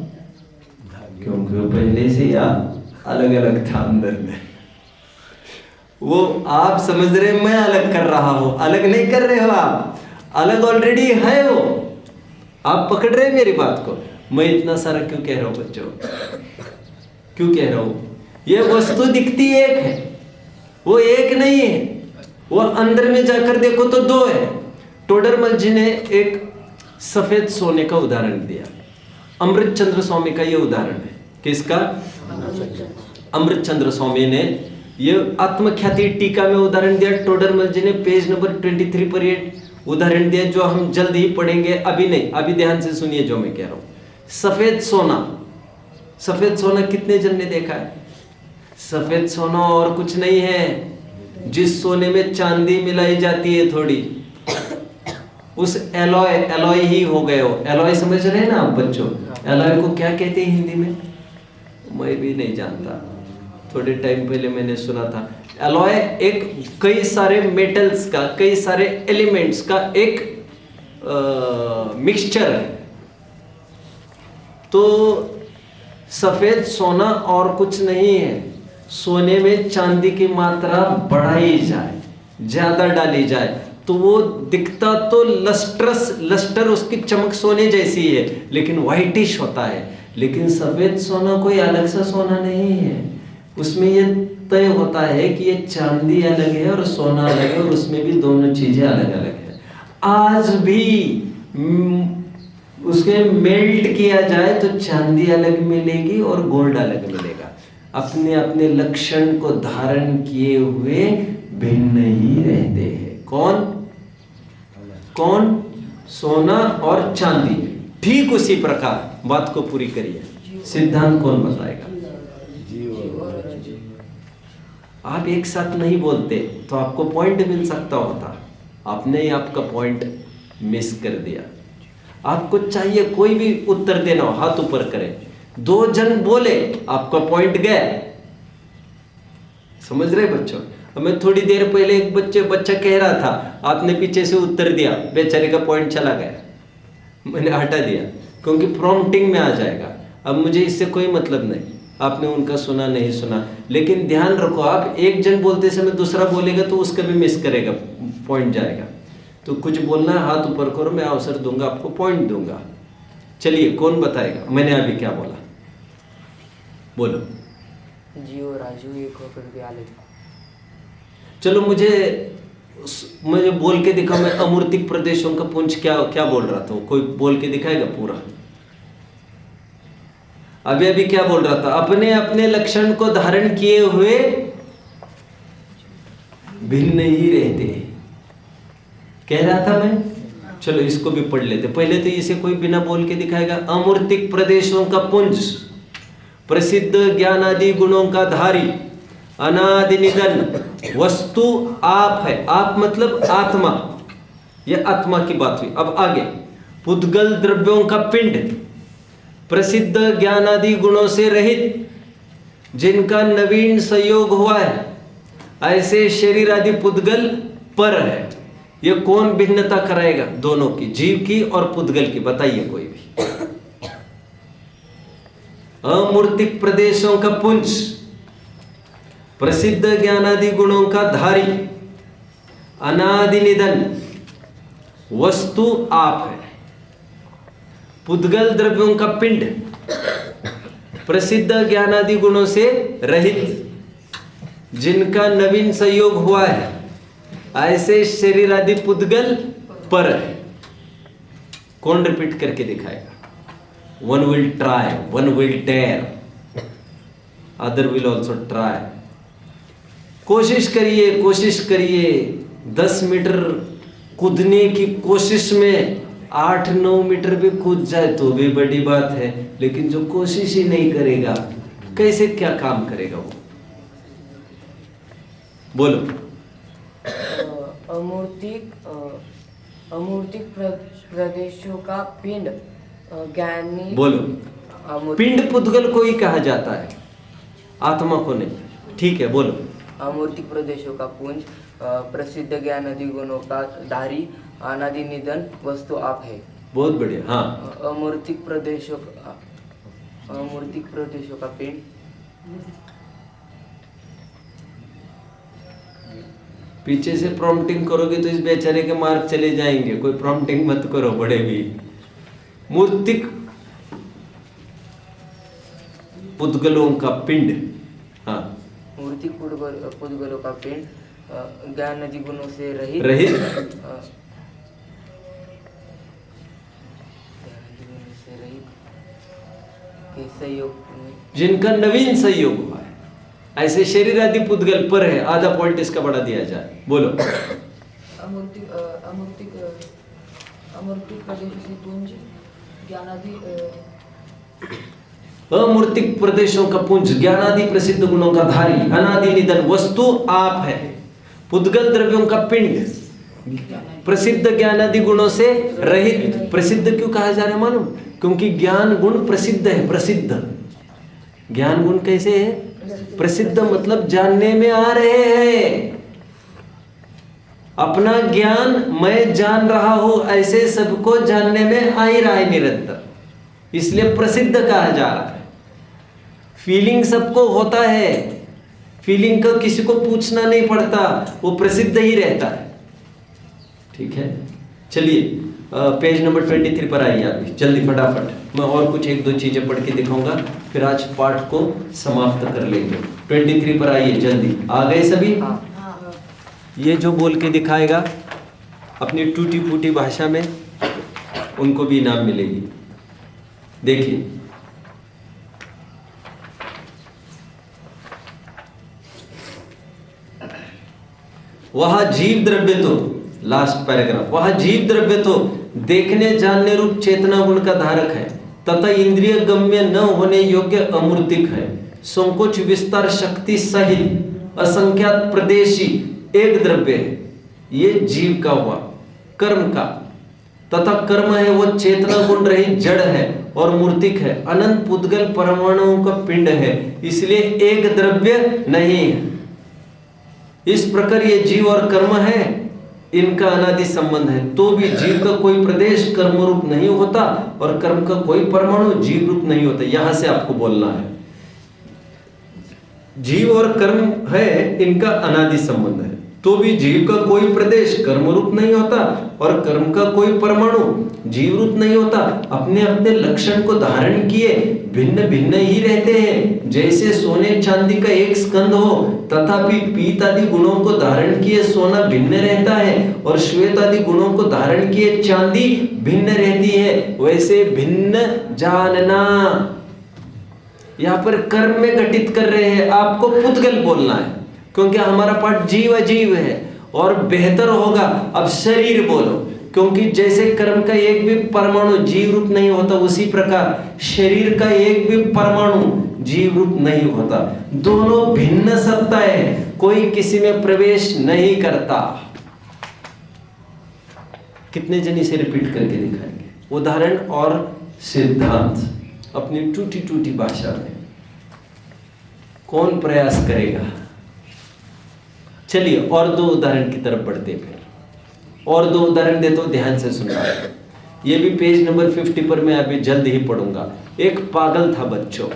क्योंकि पहले से आप अलग अलग था अंदर में। वो आप समझ रहे मैं अलग कर रहा हूं, अलग नहीं कर रहे हो आप, अलग ऑलरेडी है वो। आप पकड़ रहे हैं मेरी बात को? मैं इतना सारा क्यों कह रहा हूं बच्चों? क्यों कह रहा हूं? ये वस्तु दिखती एक है, वो एक नहीं है। वो अंदर में जाकर देखो तो 2 है। टोडरमल जी ने एक सफेद सोने का उदाहरण दिया। अमृतचंद्र स्वामी का ये उदाहरण है। किसका? अमृतचंद्र स्वामी ने ये आत्मख्याति टीका में उदाहरण दिया, टोडरमल जी ने पेज नंबर 23 पर ये उदाहरण दिया, जो हम जल्द ही पढ़ेंगे, अभी नहीं, अभी ध्यान से सुनिए जो मैं कह रहा हूं। सफेद सोना, सफेद सोना कितने जन ने देखा है? सफेद सोना और कुछ नहीं है, जिस सोने में चांदी मिलाई जाती है थोड़ी, उस एलॉय, एलॉय ही हो गए हो। एलॉय समझ रहे हैं ना आप बच्चों? एलॉय को क्या कहते हैं हिंदी में? मैं भी नहीं जानता, थोड़े टाइम पहले मैंने सुना था। एलॉय एक कई सारे मेटल्स का, कई सारे एलिमेंट्स का एक मिक्सचर है। तो सफेद सोना और कुछ नहीं है, सोने में चांदी की मात्रा बढ़ाई जाए, ज्यादा डाली जाए तो वो दिखता तो लस्ट्रस, लस्टर उसकी चमक सोने जैसी है, लेकिन व्हाइटिश होता है। लेकिन सफेद सोना कोई अलग सा सोना नहीं है, उसमें ये तय होता है कि ये चांदी अलग है और सोना अलग है, और उसमें भी दोनों चीजें अलग अलग है। आज भी उसके मेल्ट किया जाए तो चांदी अलग मिलेगी और गोल्ड अलग मिलेगा। अपने अपने लक्षण को धारण किए हुए भिन्न ही रहते हैं। कौन कौन? सोना और चांदी। ठीक उसी प्रकार बात को पूरी करिए। सिद्धांत कौन बताएगा? आप एक साथ नहीं बोलते तो आपको पॉइंट मिल सकता होता, आपने ही आपका पॉइंट मिस कर दिया। आपको चाहिए कोई भी उत्तर देना हो, हाथ ऊपर करें। 2 जन बोले, आपका पॉइंट गया। समझ रहे बच्चों? मैं थोड़ी देर पहले एक बच्चा कह रहा था, आपने पीछे से उत्तर दिया, बेचारे का पॉइंट चला गया, मैंने हटा दिया क्योंकि प्रॉम्प्टिंग में आ जाएगा। अब मुझे इससे कोई मतलब नहीं, आपने उनका सुना नहीं सुना। लेकिन ध्यान रखो, आप एक जन बोलते समय दूसरा बोलेगा तो उसका भी मिस करेगा, पॉइंट जाएगा। तो कुछ बोलना है, हाथ ऊपर करो, मैं अवसर दूंगा, आपको पॉइंट दूंगा। चलिए, कौन बताएगा? मैंने अभी क्या बोला? बोलो। जियो राजू एक होकर के आले। चलो मुझे बोल के दिखाओ, मैं अमूर्तिक प्रदेशों का पुंज क्या बोल रहा था? कोई बोल के दिखाएगा पूरा? अभी क्या बोल रहा था? अपने अपने लक्षण को धारण किए हुए भिन्न ही रहते हैं, कह रहा था मैं। चलो इसको भी पढ़ लेते। पहले तो इसे कोई बिना बोल के दिखाएगा। अमूर्तिक प्रदेशों का पुंज, प्रसिद्ध ज्ञान आदि गुणों का धारी, अनादि निधन वस्तु आप है। आप मतलब आत्मा, यह आत्मा की बात हुई। अब आगे, पुद्गल द्रव्यों का पिंड, प्रसिद्ध ज्ञान आदि गुणों से रहित, जिनका नवीन संयोग हुआ है, ऐसे शरीर आदि पुद्गल पर है। यह कौन भिन्नता कराएगा दोनों की, जीव की और पुद्गल की? बताइए कोई भी। अमूर्तिक प्रदेशों का पुंज, प्रसिद्ध ज्ञानादि गुणों का धारी, अनादि निधन वस्तु आप है। पुद्गल द्रव्यों का पिंड, प्रसिद्ध ज्ञानादि गुणों से रहित, जिनका नवीन संयोग हुआ है, ऐसे शरीर आदि पुद्गल पर है। कौन रिपीट करके दिखाएगा? One will try, one will dare, other will also try. कोशिश करिए 10 मीटर कूदने की कोशिश में 8-9 मीटर भी कूद जाए तो भी बड़ी बात है, लेकिन जो कोशिश ही नहीं करेगा, कैसे क्या काम करेगा वो? बोलो। अमूर्तिक प्रदेशों का पिंड ज्ञानी। बोलो। पिंड पुद्गल को ही कहा जाता है, आत्मा को नहीं। ठीक है, बोलो। अमूर्तिक प्रदेशों का पुंज, प्रसिद्ध ज्ञान आदि गुणों का धारी, अनादि निधन वस्तु आप है। बहुत बढ़िया। हाँ, अमूर्तिक प्रदेशों का पिंड, पीछे से प्रॉम्प्टिंग करोगे तो इस बेचारे के मार्क चले जाएंगे। कोई प्रॉम्प्टिंग मत करो, बड़े भी। मूर्तिक पुद्गलों का पिंड, हाँ, मूर्तिक पुद्गलों का पिंड ज्ञान आदि गुणों से रहित, जिनका नवीन संयोग हुआ है, ऐसे शरीर आदि पुद्गल पर है, आधा पॉइंट इसका बढ़ा दिया जाए। बोलो। अमूर्तिक प्रदेश पुंज ज्ञानादि अमूर्तिक प्रदेशों का पुंज ज्ञानादि प्रसिद्ध गुणों का धारी अनादि निधन वस्तु आप है। पुद्गल द्रव्यों का पिंड प्रसिद्ध ज्ञानादि गुणों से रहित। प्रसिद्ध क्यों कहा जा रहा है मालूम? क्योंकि ज्ञान गुण प्रसिद्ध है। प्रसिद्ध ज्ञान गुण कैसे है? प्रसिद्ध मतलब जानने में आ रहे हैं। अपना ज्ञान मैं जान रहा हूं ऐसे सबको जानने में आ ही रहा है निरंतर, इसलिए प्रसिद्ध कहा जा रहा है। फीलिंग सबको होता है, फीलिंग का किसी को पूछना नहीं पड़ता, वो प्रसिद्ध ही रहता है। ठीक है, चलिए पेज नंबर 23 पर आइए अभी जल्दी फटाफट। मैं और कुछ एक दो चीजें पढ़ के दिखाऊंगा, फिर आज पाठ को समाप्त कर लेंगे। 23 पर आइए जल्दी। आ गए सभी? ये जो बोल के दिखाएगा अपनी टूटी फूटी भाषा में, उनको भी इनाम मिलेगी। देखिए, वह जीव द्रव्य तो, लास्ट पैराग्राफ, वह जीव द्रव्य तो देखने जानने रूप चेतना गुण का धारक है तथा इंद्रिय गम्य न होने योग्य अमूर्तिक है। संकोच विस्तार शक्ति सहित असंख्यात प्रदेशी एक द्रव्य है। ये जीव का हुआ, कर्म का, तथा कर्म है वो चेतना गुण रहित जड़ है और मूर्तिक है। अनंत पुद्गल परमाणुओं का पिंड है, इसलिए एक द्रव्य नहीं है। इस प्रकार ये जीव और कर्म है, इनका अनादि संबंध है। तो भी जीव का कोई प्रदेश कर्म रूप नहीं होता और कर्म का कोई परमाणु जीव रूप नहीं होता। यहां से आपको बोलना है, जीव और कर्म है, इनका अनादि संबंध है। तो भी जीव का कोई प्रदेश कर्म रूप नहीं होता और कर्म का कोई परमाणु जीव रूप नहीं होता। अपने अपने लक्षण को धारण किए भिन्न भिन्न ही रहते हैं। जैसे सोने चांदी का एक स्कंद हो, तथापि पीत आदि गुणों को धारण किए सोना भिन्न रहता है और श्वेत आदि गुणों को धारण किए चांदी भिन्न रहती है। वैसे भिन्न जानना, यहां पर कर्म में घटित कर रहे हैं, आपको पुद्गल बोलना है क्योंकि हमारा पाठ जीव अजीव है। और बेहतर होगा अब शरीर बोलो, क्योंकि जैसे कर्म का एक भी परमाणु जीव रूप नहीं होता, उसी प्रकार शरीर का एक भी परमाणु जीव रूप नहीं होता। दोनों भिन्न सत्ता है, कोई किसी में प्रवेश नहीं करता। कितने जन इसे रिपीट करके दिखाएंगे? उदाहरण और सिद्धांत अपनी टूटी टूटी भाषा में। कौन प्रयास करेगा? चलिए और दो उदाहरण की तरफ बढ़ते हैं। फिर और दो उदाहरण देता हूं, ध्यान से सुनना। ये भी पेज नंबर 50 पर मैं अभी जल्द ही पढ़ूंगा। एक पागल था बच्चों,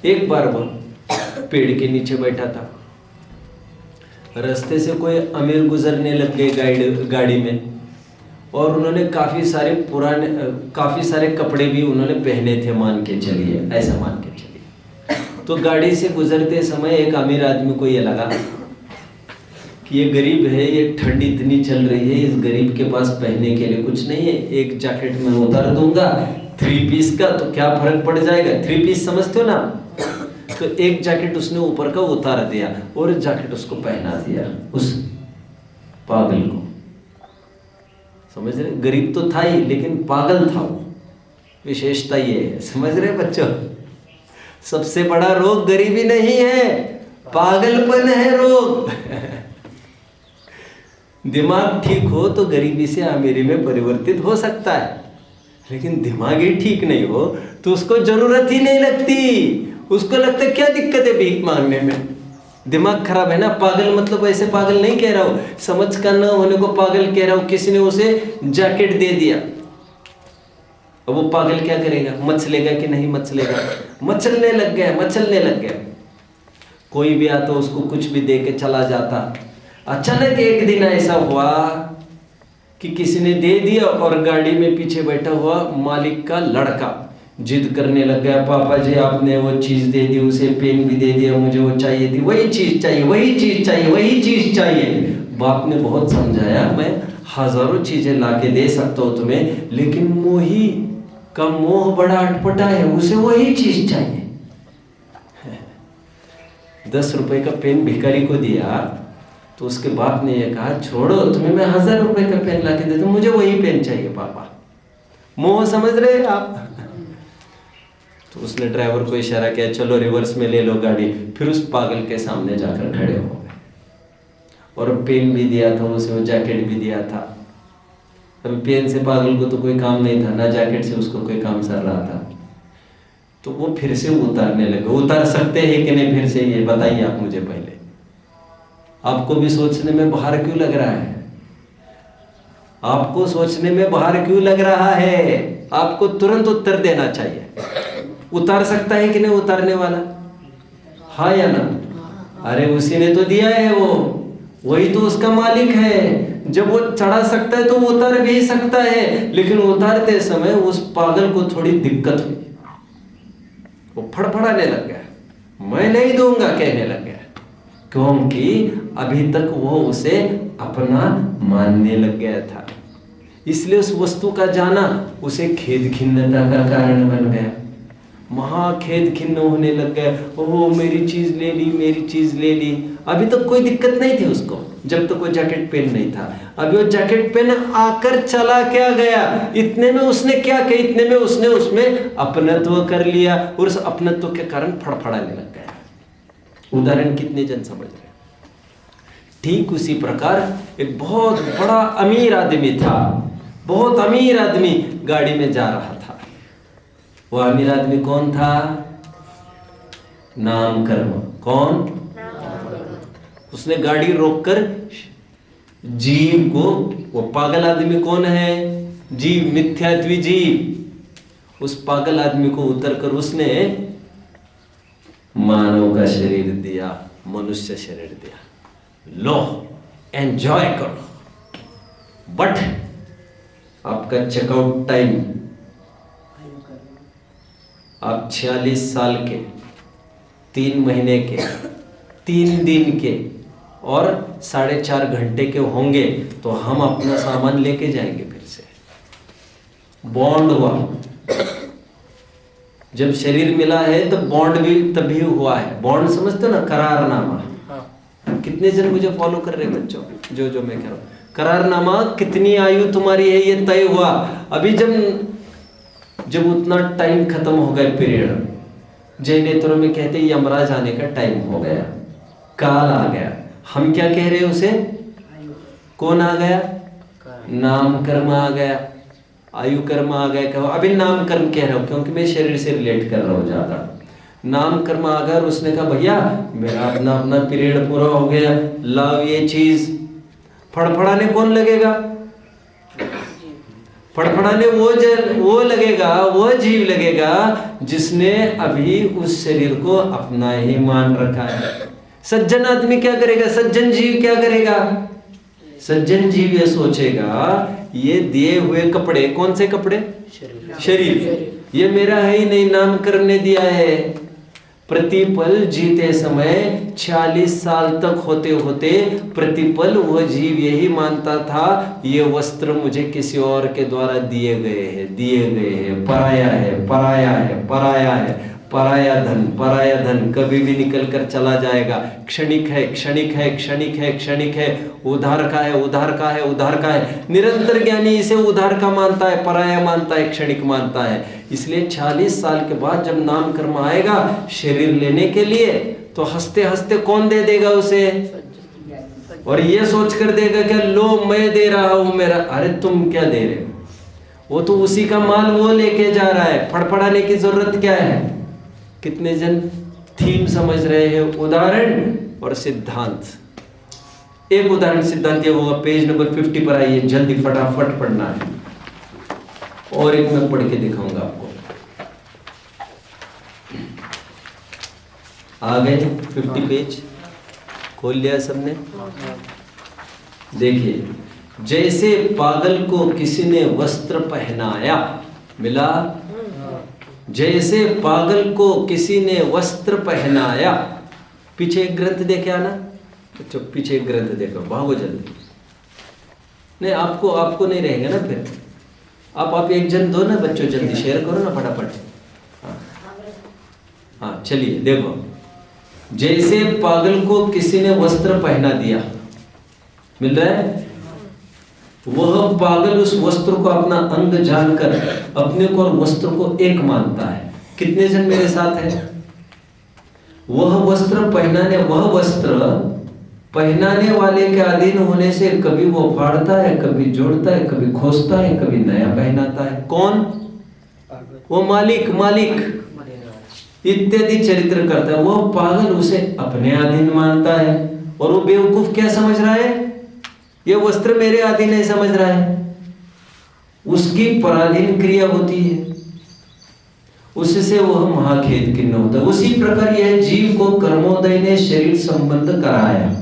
एक बार वह पेड़ के नीचे बैठा था। रास्ते से कोई अमीर गुजरने लग गए गाड़ी में, और उन्होंने काफी सारे कपड़े भी उन्होंने पहने थे, मान के चलिए, ऐसा मान के चलिए। तो गाड़ी से गुजरते समय एक अमीर आदमी को ये लगा कि ये गरीब है, ये ठंड इतनी चल रही है, इस गरीब के पास पहनने के लिए कुछ नहीं है। एक जैकेट में उतार दूंगा 3 पीस का, तो क्या फर्क पड़ जाएगा? 3 पीस समझते हो ना? तो एक जैकेट उसने ऊपर का उतार दिया और जैकेट उसको पहना दिया उस पागल को। समझ रहे? गरीब तो था ही, लेकिन पागल था वो। विशेषता ये है, समझ रहे बच्चों? सबसे बड़ा रोग गरीबी नहीं है, पागलपन है रोग। दिमाग ठीक हो तो गरीबी से अमीरी में परिवर्तित हो सकता है, लेकिन दिमाग ही ठीक नहीं हो तो उसको जरूरत ही नहीं लगती। उसको लगता है क्या दिक्कत है भीख मांगने में? दिमाग खराब है ना। पागल मतलब ऐसे पागल नहीं कह रहा हूं, समझ का न होने को पागल कह रहा हूं। किसी ने उसे जैकेट दे दिया, अब वो पागल क्या करेगा? मचलेगा कि नहीं मचलेगा? मचलने लग गया। कोई भी आता उसको कुछ भी दे के चला जाता। अचानक एक दिन ऐसा हुआ कि किसी ने दे दिया और गाड़ी में पीछे बैठा हुआ मालिक का लड़का जिद करने लग गया, पापा जी आपने वो चीज़ दे दी, उसे पेन भी दे दिया, मुझे वो चाहिए थी, वही चीज़ चाहिए। बाप ने बहुत समझाया, मैं हजारों चीज़ें ला के दे सकता हूँ तुम्हें, लेकिन मोही का मोह बड़ा अटपटा है, उसे वही चीज़ चाहिए। 10 रुपए का पेन भिखारी को दिया तो उसके बाप ने ये कहा, छोड़ो, तुम्हें मैं 1000 रुपए का पेन ला के देता हूँ, मुझे वही पेन चाहिए पापा। मोह समझ रहे हैं आप? तो उसने ड्राइवर को इशारा किया, चलो रिवर्स में ले लो गाड़ी। फिर उस पागल के सामने जाकर खड़े हो गए और पेन भी दिया था उसे, वो जैकेट भी दिया था। अभी पेन से पागल को तो कोई काम नहीं था, ना जैकेट से उसको कोई काम सर रहा था। तो वो फिर से उतारने लगे। उतार सकते हैं कि नहीं फिर से, ये बताइए आप मुझे पहले। आपको भी सोचने में बाहर क्यों लग रहा है? आपको सोचने में बाहर क्यों लग रहा है? आपको तुरंत उत्तर देना चाहिए। उतार सकता है कि नहीं उतारने वाला? हाँ या ना? अरे उसी ने तो दिया है, वही तो उसका मालिक है। जब वो चढ़ा सकता है तो वो उतार भी सकता है। लेकिन उतारते समय उस पागल को थोड़ी दिक्कत हुई, वो फड़फड़ाने लग गया, मैं नहीं दूंगा कहने लग गया, क्योंकि अभी तक वो उसे अपना मानने लग गया था। इसलिए उस वस्तु का जाना उसे खेद खिन्नता का कारण बन गया। महा खेद खिन्न होने लग गया, ओह मेरी चीज ले ली, मेरी चीज ले ली। अभी तक कोई दिक्कत नहीं थी उसको, जब तक वो जैकेट पेन नहीं था। अभी वो जैकेट पेन आकर चला क्या गया, इतने में उसने क्या किया, इतने में उसने उसमें अपनत्व कर लिया और उस अपनत्व के कारण फड़फड़ाने लग गया। उदाहरण कितने जन समझ रहे? ठीक उसी प्रकार एक बहुत बड़ा अमीर आदमी था, बहुत अमीर आदमी गाड़ी में जा रहा था। वो अमीर आदमी कौन था? नाम कर्म। कौन? उसने गाड़ी रोककर जीव को, वो पागल आदमी कौन है? जीव, मिथ्यात्वी जीव। उस पागल आदमी को उतरकर उसने मानव का शरीर दिया, मनुष्य शरीर दिया, लो एंजॉय करो। बट आपका चेकआउट टाइम, आप 46 साल के, 3 महीने के, 3 दिन के और 4.5 घंटे के होंगे तो हम अपना सामान लेके जाएंगे फिर से। बॉन्ड हुआ, जब शरीर मिला है तो बॉन्ड भी तभी हुआ है। बॉन्ड समझते हो ना, करारनामा। कितने जन मुझे फॉलो कर रहे बच्चों? जो मैं कह रहा हूँ, करारनामा कितनी आयु तुम्हारी है ये तय हुआ। अभी जब उतना टाइम खत्म हो गया, पीरियड, जैन नेत्रों में कहते हैं यमराज आने का टाइम हो गया, काल आ गया। हम क्या कह रहे हैं उसे? कौन आ गया? नाम कर्म आ गया, आयु कर्म आ गया। कहो अभी नाम कर्म कह रहा हूं क्योंकि मैं शरीर से रिलेट कर रहा हूं ज्यादा। नाम कर्म आ गया और उसने कहा भैया मेरा अपना पीरियड पूरा हो गया, लाओ ये चीज। फड़फड़ाने कौन लगेगा? फड़फड़ाने वो लगेगा, वो जीव लगेगा जिसने अभी उस शरीर को अपना ही मान रखा है। सज्जन आदमी क्या करेगा? सज्जन जीव क्या करेगा? सज्जन जीव ये सोचेगा ये दिए हुए कपड़े, कौन से कपड़े? शरीर, ये मेरा है ही नहीं, नाम करने दिया है। प्रतिपल जीते समय 46 साल तक होते होते प्रतिपल वह जीव यही मानता था ये वस्त्र मुझे किसी और के द्वारा दिए गए हैं, पराया है, पराया है, पराया है। पराया धन कभी भी निकल कर चला जाएगा, क्षणिक है, क्षणिक है, क्षणिक है, क्षणिक है, उधार का है, उधार का है, उधार का है। निरंतर ज्ञानी इसे उधार का मानता है, पराया मानता है, क्षणिक मानता है। इसलिए 40 साल के बाद जब नाम कर्म आएगा शरीर लेने के लिए तो हंसते हंसते कौन दे देगा उसे? और ये सोच कर देगा क्या लो मैं दे रहा हूं मेरा। अरे तुम क्या दे रहे हो? वो तो उसी का माल वो लेके जा रहा है, फड़फड़ाने की जरूरत क्या है? कितने जन थीम समझ रहे हैं? उदाहरण और सिद्धांत। एक उदाहरण सिद्धांत ये होगा, पेज नंबर 50 पर आइए, जल्दी फटाफट पढ़ना है। और एक मैं पढ़ के दिखाऊंगा आपको। आ गए 50 पेज? खोल लिया सबने? देखिए, जैसे पागल को किसी ने वस्त्र पहनाया, मिला? जैसे पागल को किसी ने वस्त्र पहनाया। पीछे एक ग्रंथ देखे आना, अच्छा पीछे एक ग्रंथ देखो, भागो जल्दी। नहीं आपको नहीं रहेगा ना फिर। आप एक जन दो ना बच्चों, जल्दी शेयर करो ना फटाफट। हाँ चलिए देखो, जैसे पागल को किसी ने वस्त्र पहना दिया, मिल रहा है, वह पागल उस वस्त्र को अपना अंग जानकर अपने को और वस्त्र को एक मानता है। कितने जन मेरे साथ है? वह वस्त्र पहनाने वाले के अधीन होने से कभी वो फाड़ता है, कभी जोड़ता है, कभी खोसता है, कभी नया पहनाता है। कौन? वो मालिक इत्यादि चरित्र करता है। वो पागल उसे अपने अधीन मानता है, और वो बेवकूफ क्या समझ रहा है? ये वस्त्र मेरे अधीन नहीं समझ रहा है। उसकी पराधीन क्रिया होती है, उससे वह महाखेद किन्न होता है। उसी प्रकार यह जीव को कर्मोदय ने शरीर संबंध कराया।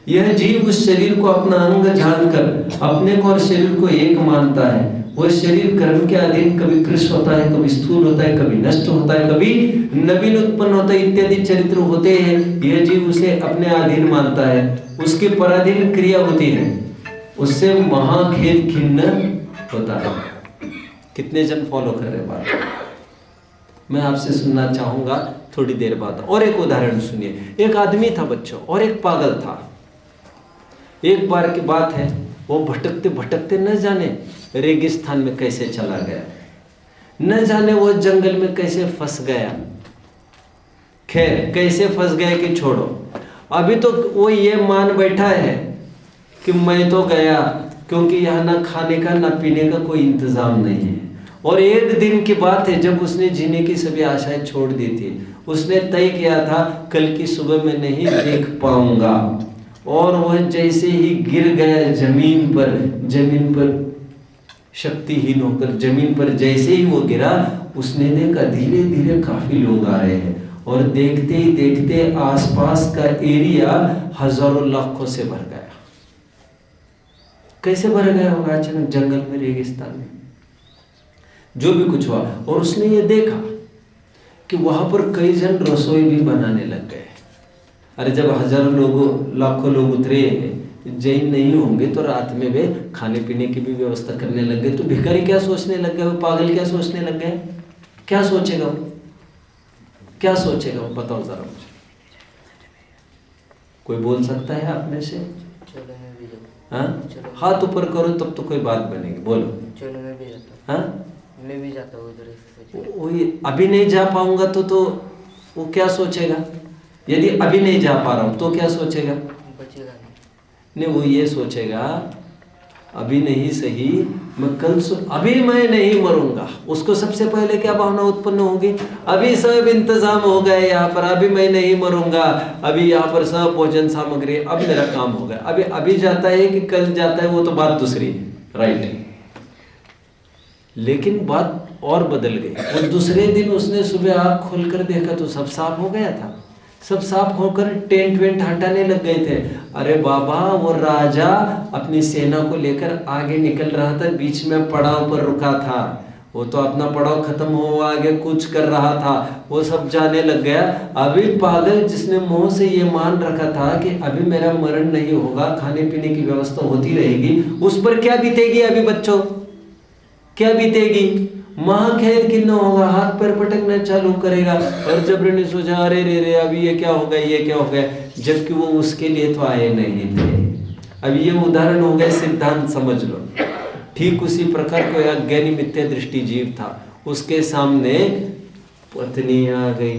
यह जीव उस शरीर को अपना अंग जानकर अपने को और शरीर को एक मानता है। वह शरीर कर्म के अधीन कभी कृश होता है, कभी स्थूल होता है, कभी नष्ट होता है, कभी नवीन उत्पन्न होता है, इत्यादि चरित्र होते हैं। यह जीव उसे अपने अधीन मानता है, उसकी पराधीन क्रिया होती है, उससे महाखेद खिन्न होता है। कितने जन फॉलो कर रहे बात? मैं आपसे सुनना चाहूंगा थोड़ी देर बाद। और एक उदाहरण सुनिए। एक आदमी था बच्चों, और एक पागल था। एक बार की बात है, वो भटकते भटकते न जाने रेगिस्तान में कैसे चला गया, न जाने वो जंगल में कैसे फंस गया। खैर कैसे फंस गया कि छोड़ो, अभी तो वो ये मान बैठा है कि मैं तो गया, क्योंकि यहाँ ना खाने का ना पीने का कोई इंतजाम नहीं है। और एक दिन की बात है जब उसने जीने की सभी आशाएं छोड़ दी थी। उसने तय किया था कल की सुबह मैं नहीं देख पाऊंगा, और वह जैसे ही गिर गया जमीन पर शक्तिहीन होकर जमीन पर जैसे ही वो गिरा, उसने देखा धीरे धीरे काफी लोग आ रहे हैं, और देखते ही देखते आसपास का एरिया हजारों लाखों से भर गया। कैसे भर गया होगा? अचानक जंगल में, रेगिस्तान में, जो भी कुछ हुआ। और उसने ये देखा कि वहां पर कई जन रसोई भी बनाने लग गए। अरे जब हजारों लोग लाखों लोग उतरे, जैन नहीं होंगे तो रात में वे खाने पीने की भी व्यवस्था करने लग गए। तो भिखारी क्या सोचने लग गए? वो पागल क्या सोचने लग गए? क्या सोचेगा वो? क्या सोचेगा वो? बताओ जरा मुझे। कोई बोल सकता है आप में से? हाँ, हाथ ऊपर करो तब तो कोई बात बनेगी। बोलो। चलो मैं भी जाता हूँ। हाँ, मैं भी जाता हूँ उधर। वही अभी नहीं जा पाऊंगा तो वो क्या सोचेगा? यदि अभी नहीं जा पा रहा हूं तो क्या सोचेगा? बचेगा नहीं, वो ये सोचेगा अभी नहीं सही, मैं कल अभी मैं नहीं मरूंगा। उसको सबसे पहले क्या भावना उत्पन्न होगी? अभी सब इंतजाम हो गए यहाँ पर, अभी मैं नहीं मरूंगा, अभी यहाँ पर सब भोजन सामग्री, अब मेरा काम हो गया। अभी जाता है कि कल जाता है, वो तो बात दूसरी है, राइट। लेकिन बात और बदल गई। और दूसरे दिन उसने सुबह आँख खोलकर देखा तो सब साफ हो गया था। सब साफ होकर टेंट वेंट हटाने लग गए थे। अरे बाबा, वो राजा अपनी सेना को लेकर आगे निकल रहा था, बीच में पड़ाव पर रुका था। वो तो अपना पड़ाव खत्म हो आगे कुछ कर रहा था, वो सब जाने लग गया। अभी पागल जिसने मुंह से ये मान रखा था कि अभी मेरा मरण नहीं होगा, खाने पीने की व्यवस्था होती रहेगी, उस पर क्या बीतेगी? अभी बच्चों क्या बीतेगी? महाखेद किन्न होगा, हाथ पैर पटकना चालू करेगा, और जबरन सोचा अरे रे अभी ये क्या हो गया, ये क्या हो गया, जबकि वो उसके लिए तो आए नहीं थे। अब ये उदाहरण हो गया, सिद्धांत समझ लो। ठीक उसी प्रकार कोई अज्ञानी मिथ्या दृष्टि जीव था, उसके सामने पत्नी आ गई,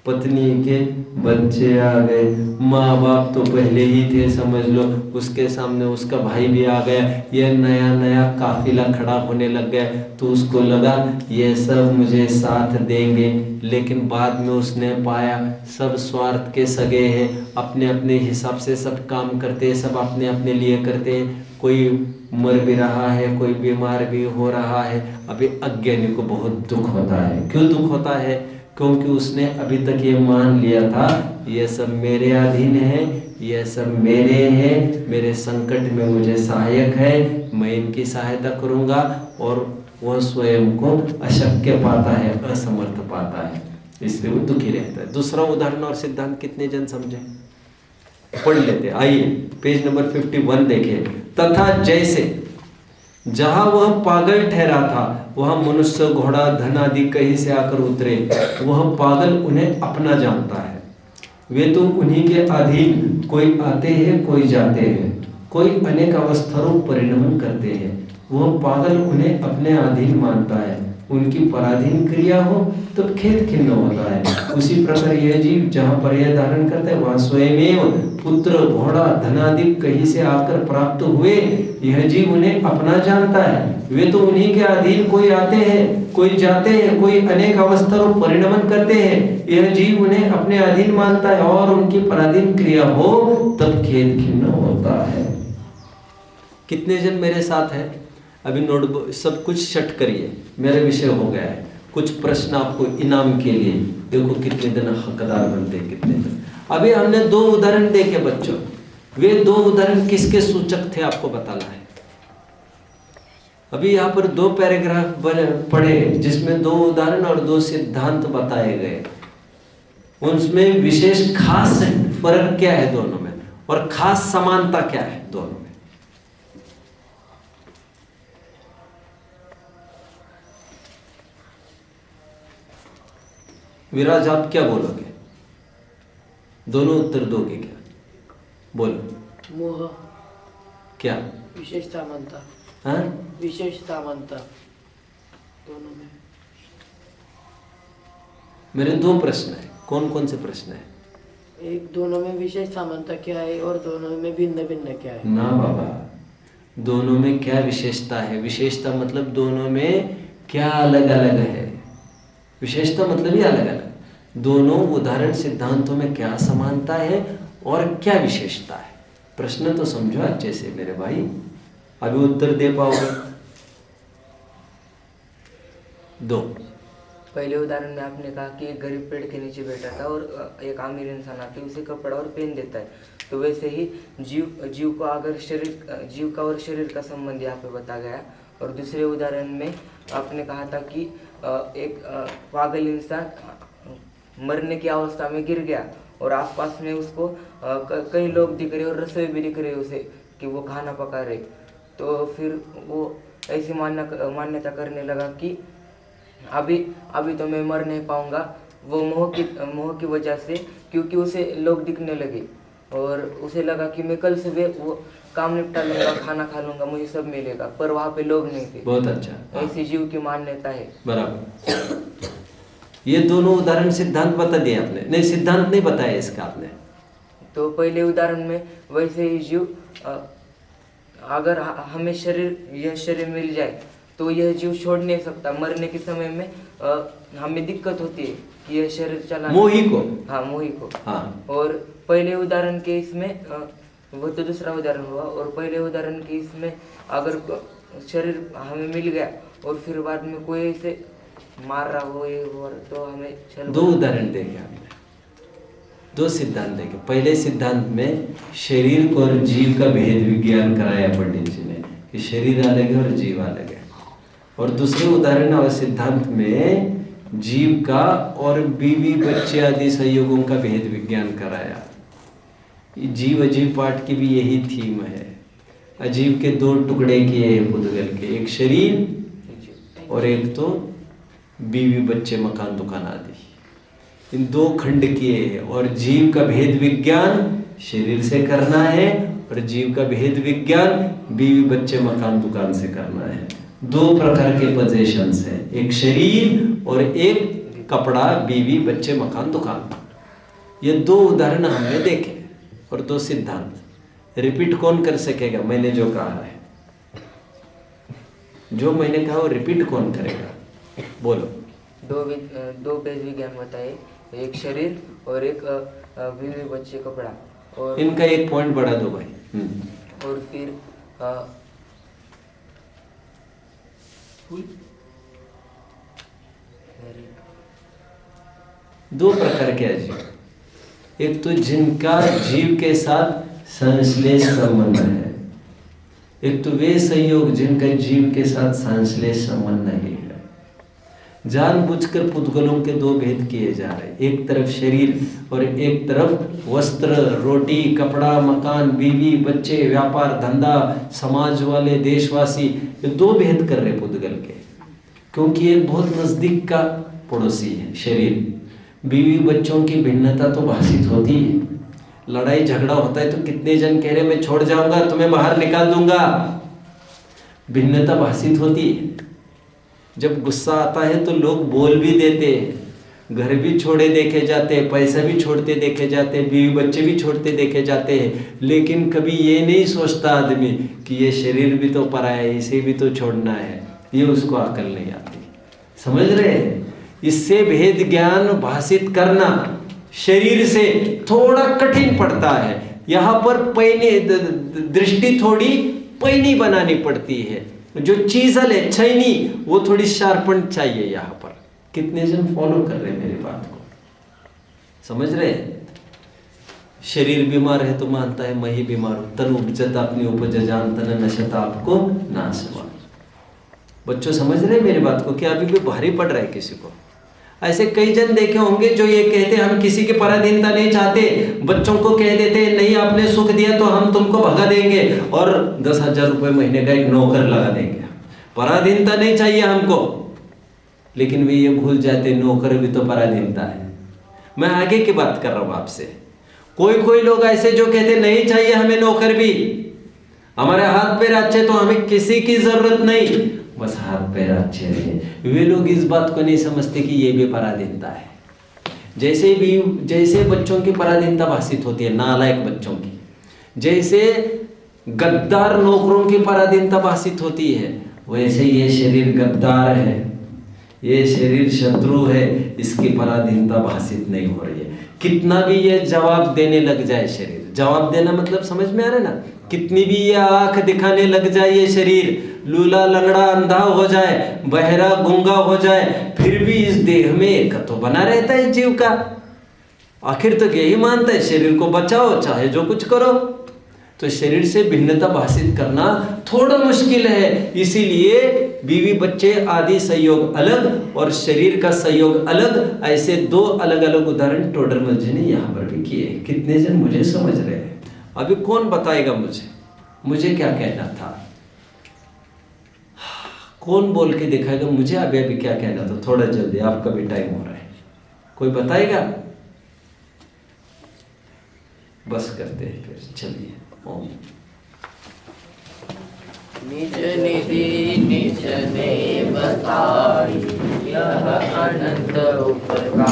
पत्नी के बच्चे आ गए, माँ बाप तो पहले ही थे समझ लो, उसके सामने उसका भाई भी आ गया, ये नया नया काफिला खड़ा होने लग गया। तो उसको लगा ये सब मुझे साथ देंगे, लेकिन बाद में उसने पाया सब स्वार्थ के सगे हैं, अपने अपने हिसाब से सब काम करते हैं, सब अपने अपने लिए करते हैं। कोई मर भी रहा है, कोई बीमार भी हो रहा है। अभी अज्ञानी को बहुत दुख होता है। क्यों दुख होता है? क्योंकि उसने अभी तक ये मान लिया था ये सब मेरे अधीन है, ये सब मेरे हैं, मेरे संकट में मुझे सहायक है, मैं इनकी सहायता करूंगा, और वह स्वयं को अशक्य पाता है, असमर्थ पाता है, इसलिए वो दुखी रहता है। दूसरा उदाहरण और सिद्धांत कितने जन समझे? पढ़ लेते, आइए पेज नंबर 51 देखिए। तथा जैसे जहां वह पागल ठहरा था वहां मनुष्य, घोड़ा, धन आदि कहीं से आकर उतरे, वह पागल उन्हें अपना जानता है। वे तो उन्हीं के अधीन कोई आते हैं कोई जाते हैं, कोई अनेक अवस्थाओं परिणमन करते हैं। वह पागल उन्हें अपने अधीन मानता है, उनकी पराधीन क्रिया हो तो खेद खिन्न होता है। उसी प्रकार यह जीव जहाँ पर्याय धारण करता है वहाँ स्वयमेव पुत्र घोड़ा धनादि कहीं से आकर प्राप्त हुए, यह जीव उन्हें अपना जानता है। वे तो उन्हीं के अधीन कोई आते हैं कोई जाते हैं, कोई अनेक अवस्थाओं परिणमन करते हैं। यह जीव उन्हें अपने अधीन मानता है और उनकी पराधीन क्रिया हो तब खेद खिन्न होता है। कितने जन मेरे साथ हैं? अभी नोटबुक सब कुछ शट करिए, मेरा विषय हो गया है। कुछ प्रश्न आपको इनाम के लिए, देखो कितने दिन हकदार बनते हैं, कितने दिन। अभी हमने 2 उदाहरण देखे बच्चों, वे 2 उदाहरण किसके सूचक थे आपको बताना है। अभी यहाँ पर 2 पैराग्राफ पढ़े जिसमें 2 उदाहरण और 2 सिद्धांत बताए गए। उनमें विशेष खास फर्क क्या है दोनों में, और खास समानता क्या है दोनों में। विराज आप क्या बोलोगे? दोनों उत्तर दोगे क्या? बोलो। मोह क्या विशेषता मानता, हाँ? विशेषता मानता दोनों में। मेरे 2 प्रश्न है। कौन कौन से प्रश्न है? एक दोनों में विशेषता मानता क्या है और दोनों में भिन्न भिन्न क्या है। ना बाबा, दोनों में क्या विशेषता है? विशेषता मतलब दोनों में क्या अलग अलग है। विशेषता मतलब ही अलग अलग। दोनों उदाहरण सिद्धांतों में क्या समानता है और क्या विशेषता है। प्रश्न तो समझो अच्छे से मेरे भाई, अभी उत्तर दे पाओगे। 2 पहले उदाहरण में आपने कहा कि एक गरीब पेड़ के नीचे बैठा था और एक अमीर इंसान आके उसे कपड़ा और पेन देता है। तो वैसे ही जीव को अगर जीव का और शरीर का संबंध यहाँ पे बताया गया। और दूसरे उदाहरण में आपने कहा था कि एक पागल इंसान मरने की अवस्था में गिर गया और आसपास में उसको कई लोग दिख रहे और रसोई भी दिख रहे उसे कि वो खाना पका रहे। तो फिर वो ऐसी मान्यता करने लगा कि अभी तो मैं मर नहीं पाऊंगा, वो मोह की वजह से, क्योंकि उसे लोग दिखने लगे और उसे लगा कि मैं कल सुबह वो काम निपटा लूंगा, खाना खा लूंगा, मुझे सब मिलेगा, पर वहाँ पे लोग नहीं थे। बहुत अच्छा, ऐसी जीव की मान्यता है। बराबर। ये दोनों उदाहरण सिद्धांत बता दिए आपने? नहीं, सिद्धांत नहीं बताया इसका आपने। तो पहले उदाहरण में वैसे ही जीव अगर हमें यह शरीर मिल जाए तो यह जीव छोड़ नहीं सकता। मरने के समय में हमें दिक्कत होती है कि यह शरीर चला, मोही को। हाँ, मोही को। हाँ। और पहले उदाहरण के इसमें वो तो दूसरा उदाहरण हुआ। और पहले उदाहरण के इसमें अगर शरीर हमें मिल गया और फिर बाद में कोई ऐसे मार रहा हो ये हो तो हमें चल। 2 उदाहरण देंगे आपने, 2 सिद्धांत देंगे। पहले सिद्धांत में शरीर को और जीव का भेद विज्ञान कराया पंडित जी ने कि शरीर अलग है और जीव अलग है। और दूसरे उदाहरण और सिद्धांत में जीव का और बीवी बच्चे आदि संयोगों का भेद विज्ञान कराया। जीव अजीव पाठ की भी यही थीम है। अजीव के 2 टुकड़े किए हैं पुद्गल के, एक शरीर और एक तो बीवी बच्चे मकान दुकान आदि। इन 2 खंड किए हैं और जीव का भेद विज्ञान शरीर से करना है और जीव का भेद विज्ञान बीवी बच्चे मकान दुकान से करना है। 2 प्रकार के पोजीशंस हैं, एक शरीर और एक कपड़ा बीवी बच्चे मकान दुकान। ये 2 उदाहरण हमने देखे और 2 सिद्धांत। रिपीट कौन कर सकेगा? मैंने जो कहा है, जो मैंने कहा वो रिपीट कौन करेगा? बोलो। 2 भेद विज्ञान बताए, एक शरीर और एक बीवी बच्चे कपड़ा। और इनका एक पॉइंट बढ़ा दो भाई। और फिर दो प्रकार के अजीव, एक तो जिनका जीव के साथ संश्लेष संबंध है, एक तो वे संयोग जिनका जीव के साथ संश्लेष संबंध नहीं है। जानबूझकर पुद्गलों के 2 भेद किए जा रहे हैं, एक तरफ शरीर और एक तरफ वस्त्र, रोटी, कपड़ा, मकान, बीवी, बच्चे, व्यापार, धंधा, समाज वाले, देशवासी, ये 2 भेद कर रहे पुद्गल के, क्योंकि एक बहुत नजदीक का पड़ोसी है शरीर। बीवी बच्चों की भिन्नता तो भाषित होती है। लड़ाई झगड़ा होता है तो कितने जन कह रहे मैं छोड़ जाऊंगा, तुम्हें बाहर निकाल दूंगा। भिन्नता भाषित होती है। जब गुस्सा आता है तो लोग बोल भी देते हैं, घर भी छोड़े देखे जाते हैं, पैसा भी छोड़ते देखे जाते हैं, बीवी बच्चे भी छोड़ते देखे जाते हैं, लेकिन कभी ये नहीं सोचता आदमी कि ये शरीर भी तो पराया है, इसे भी तो छोड़ना है। ये उसको अकल नहीं आती। समझ रहे हैं? इससे भेद ज्ञान भाषित करना शरीर से थोड़ा कठिन पड़ता है। यहाँ पर पैनी दृष्टि थोड़ी पैनी बनानी पड़ती है। जो चीज़ल है छैनी वो थोड़ी शार्पन चाहिए यहाँ पर। कितने जन फॉलो कर रहे हैं मेरी बात को? समझ रहे हैं? शरीर बीमार है तो मानता है मैं ही बीमार हूं। तन उपजत अपनी उपज जान तन नशत आपको नाशवान। बच्चों समझ रहे हैं मेरी बात को? क्या अभी भी भारी पड़ रहा है किसी को? ऐसे कई जन देखे होंगे जो ये कहते हम किसी की पराधीनता नहीं चाहते, बच्चों को कह देते नहीं आपने सुख दिया तो हम तुमको भगा देंगे और 10,000 रुपये महीने का एक नौकर लगा देंगे। पराधीनता नहीं चाहिए हमको, लेकिन वे ये भूल जाते नौकर भी तो पराधीनता है। मैं आगे की बात कर रहा हूँ आपसे। कोई लोग ऐसे जो कहते नहीं चाहिए हमें नौकर भी, हमारे हाथ पैर अच्छे तो हमें किसी की जरूरत नहीं, बस हाथ पैर अच्छे रहे। वे लोग इस बात को नहीं समझते कि ये भी पराधीनता है। जैसे बच्चों की पराधीनता भाषित होती है, नालायक बच्चों की, जैसे गद्दार नौकरों की पराधीनता भाषित होती है, वैसे ये शरीर गद्दार है, ये शरीर शत्रु है, इसकी पराधीनता भाषित नहीं हो रही है। कितना भी ये जवाब देने लग जाए शरीर, जवाब देना मतलब समझ में आ रहा है ना? कितनी भी ये आंख दिखाने लग जाए ये शरीर, लूला लंगड़ा अंधा हो जाए, बहरा गूंगा हो जाए, फिर भी इस देह में एक तो बना रहता है जीव का। आखिर तक यही मानता है शरीर को बचाओ चाहे जो कुछ करो। तो शरीर से भिन्नता भाषित करना थोड़ा मुश्किल है। इसीलिए बीवी बच्चे आदि संयोग अलग और शरीर का संयोग अलग, ऐसे दो अलग अलग उदाहरण टोडरमल जी ने यहाँ पर भी किए। कितने जन मुझे समझ रहे हैं? अभी कौन बताएगा मुझे क्या कहना था? कौन बोल के दिखाएगा मुझे अभी क्या कहना था? थोड़ा जल्दी, आपका भी टाइम हो रहा है। कोई बताएगा? बस करते हैं फिर, चलिए। ओम निज निधि निज ने बताई, यह अनंत उपकार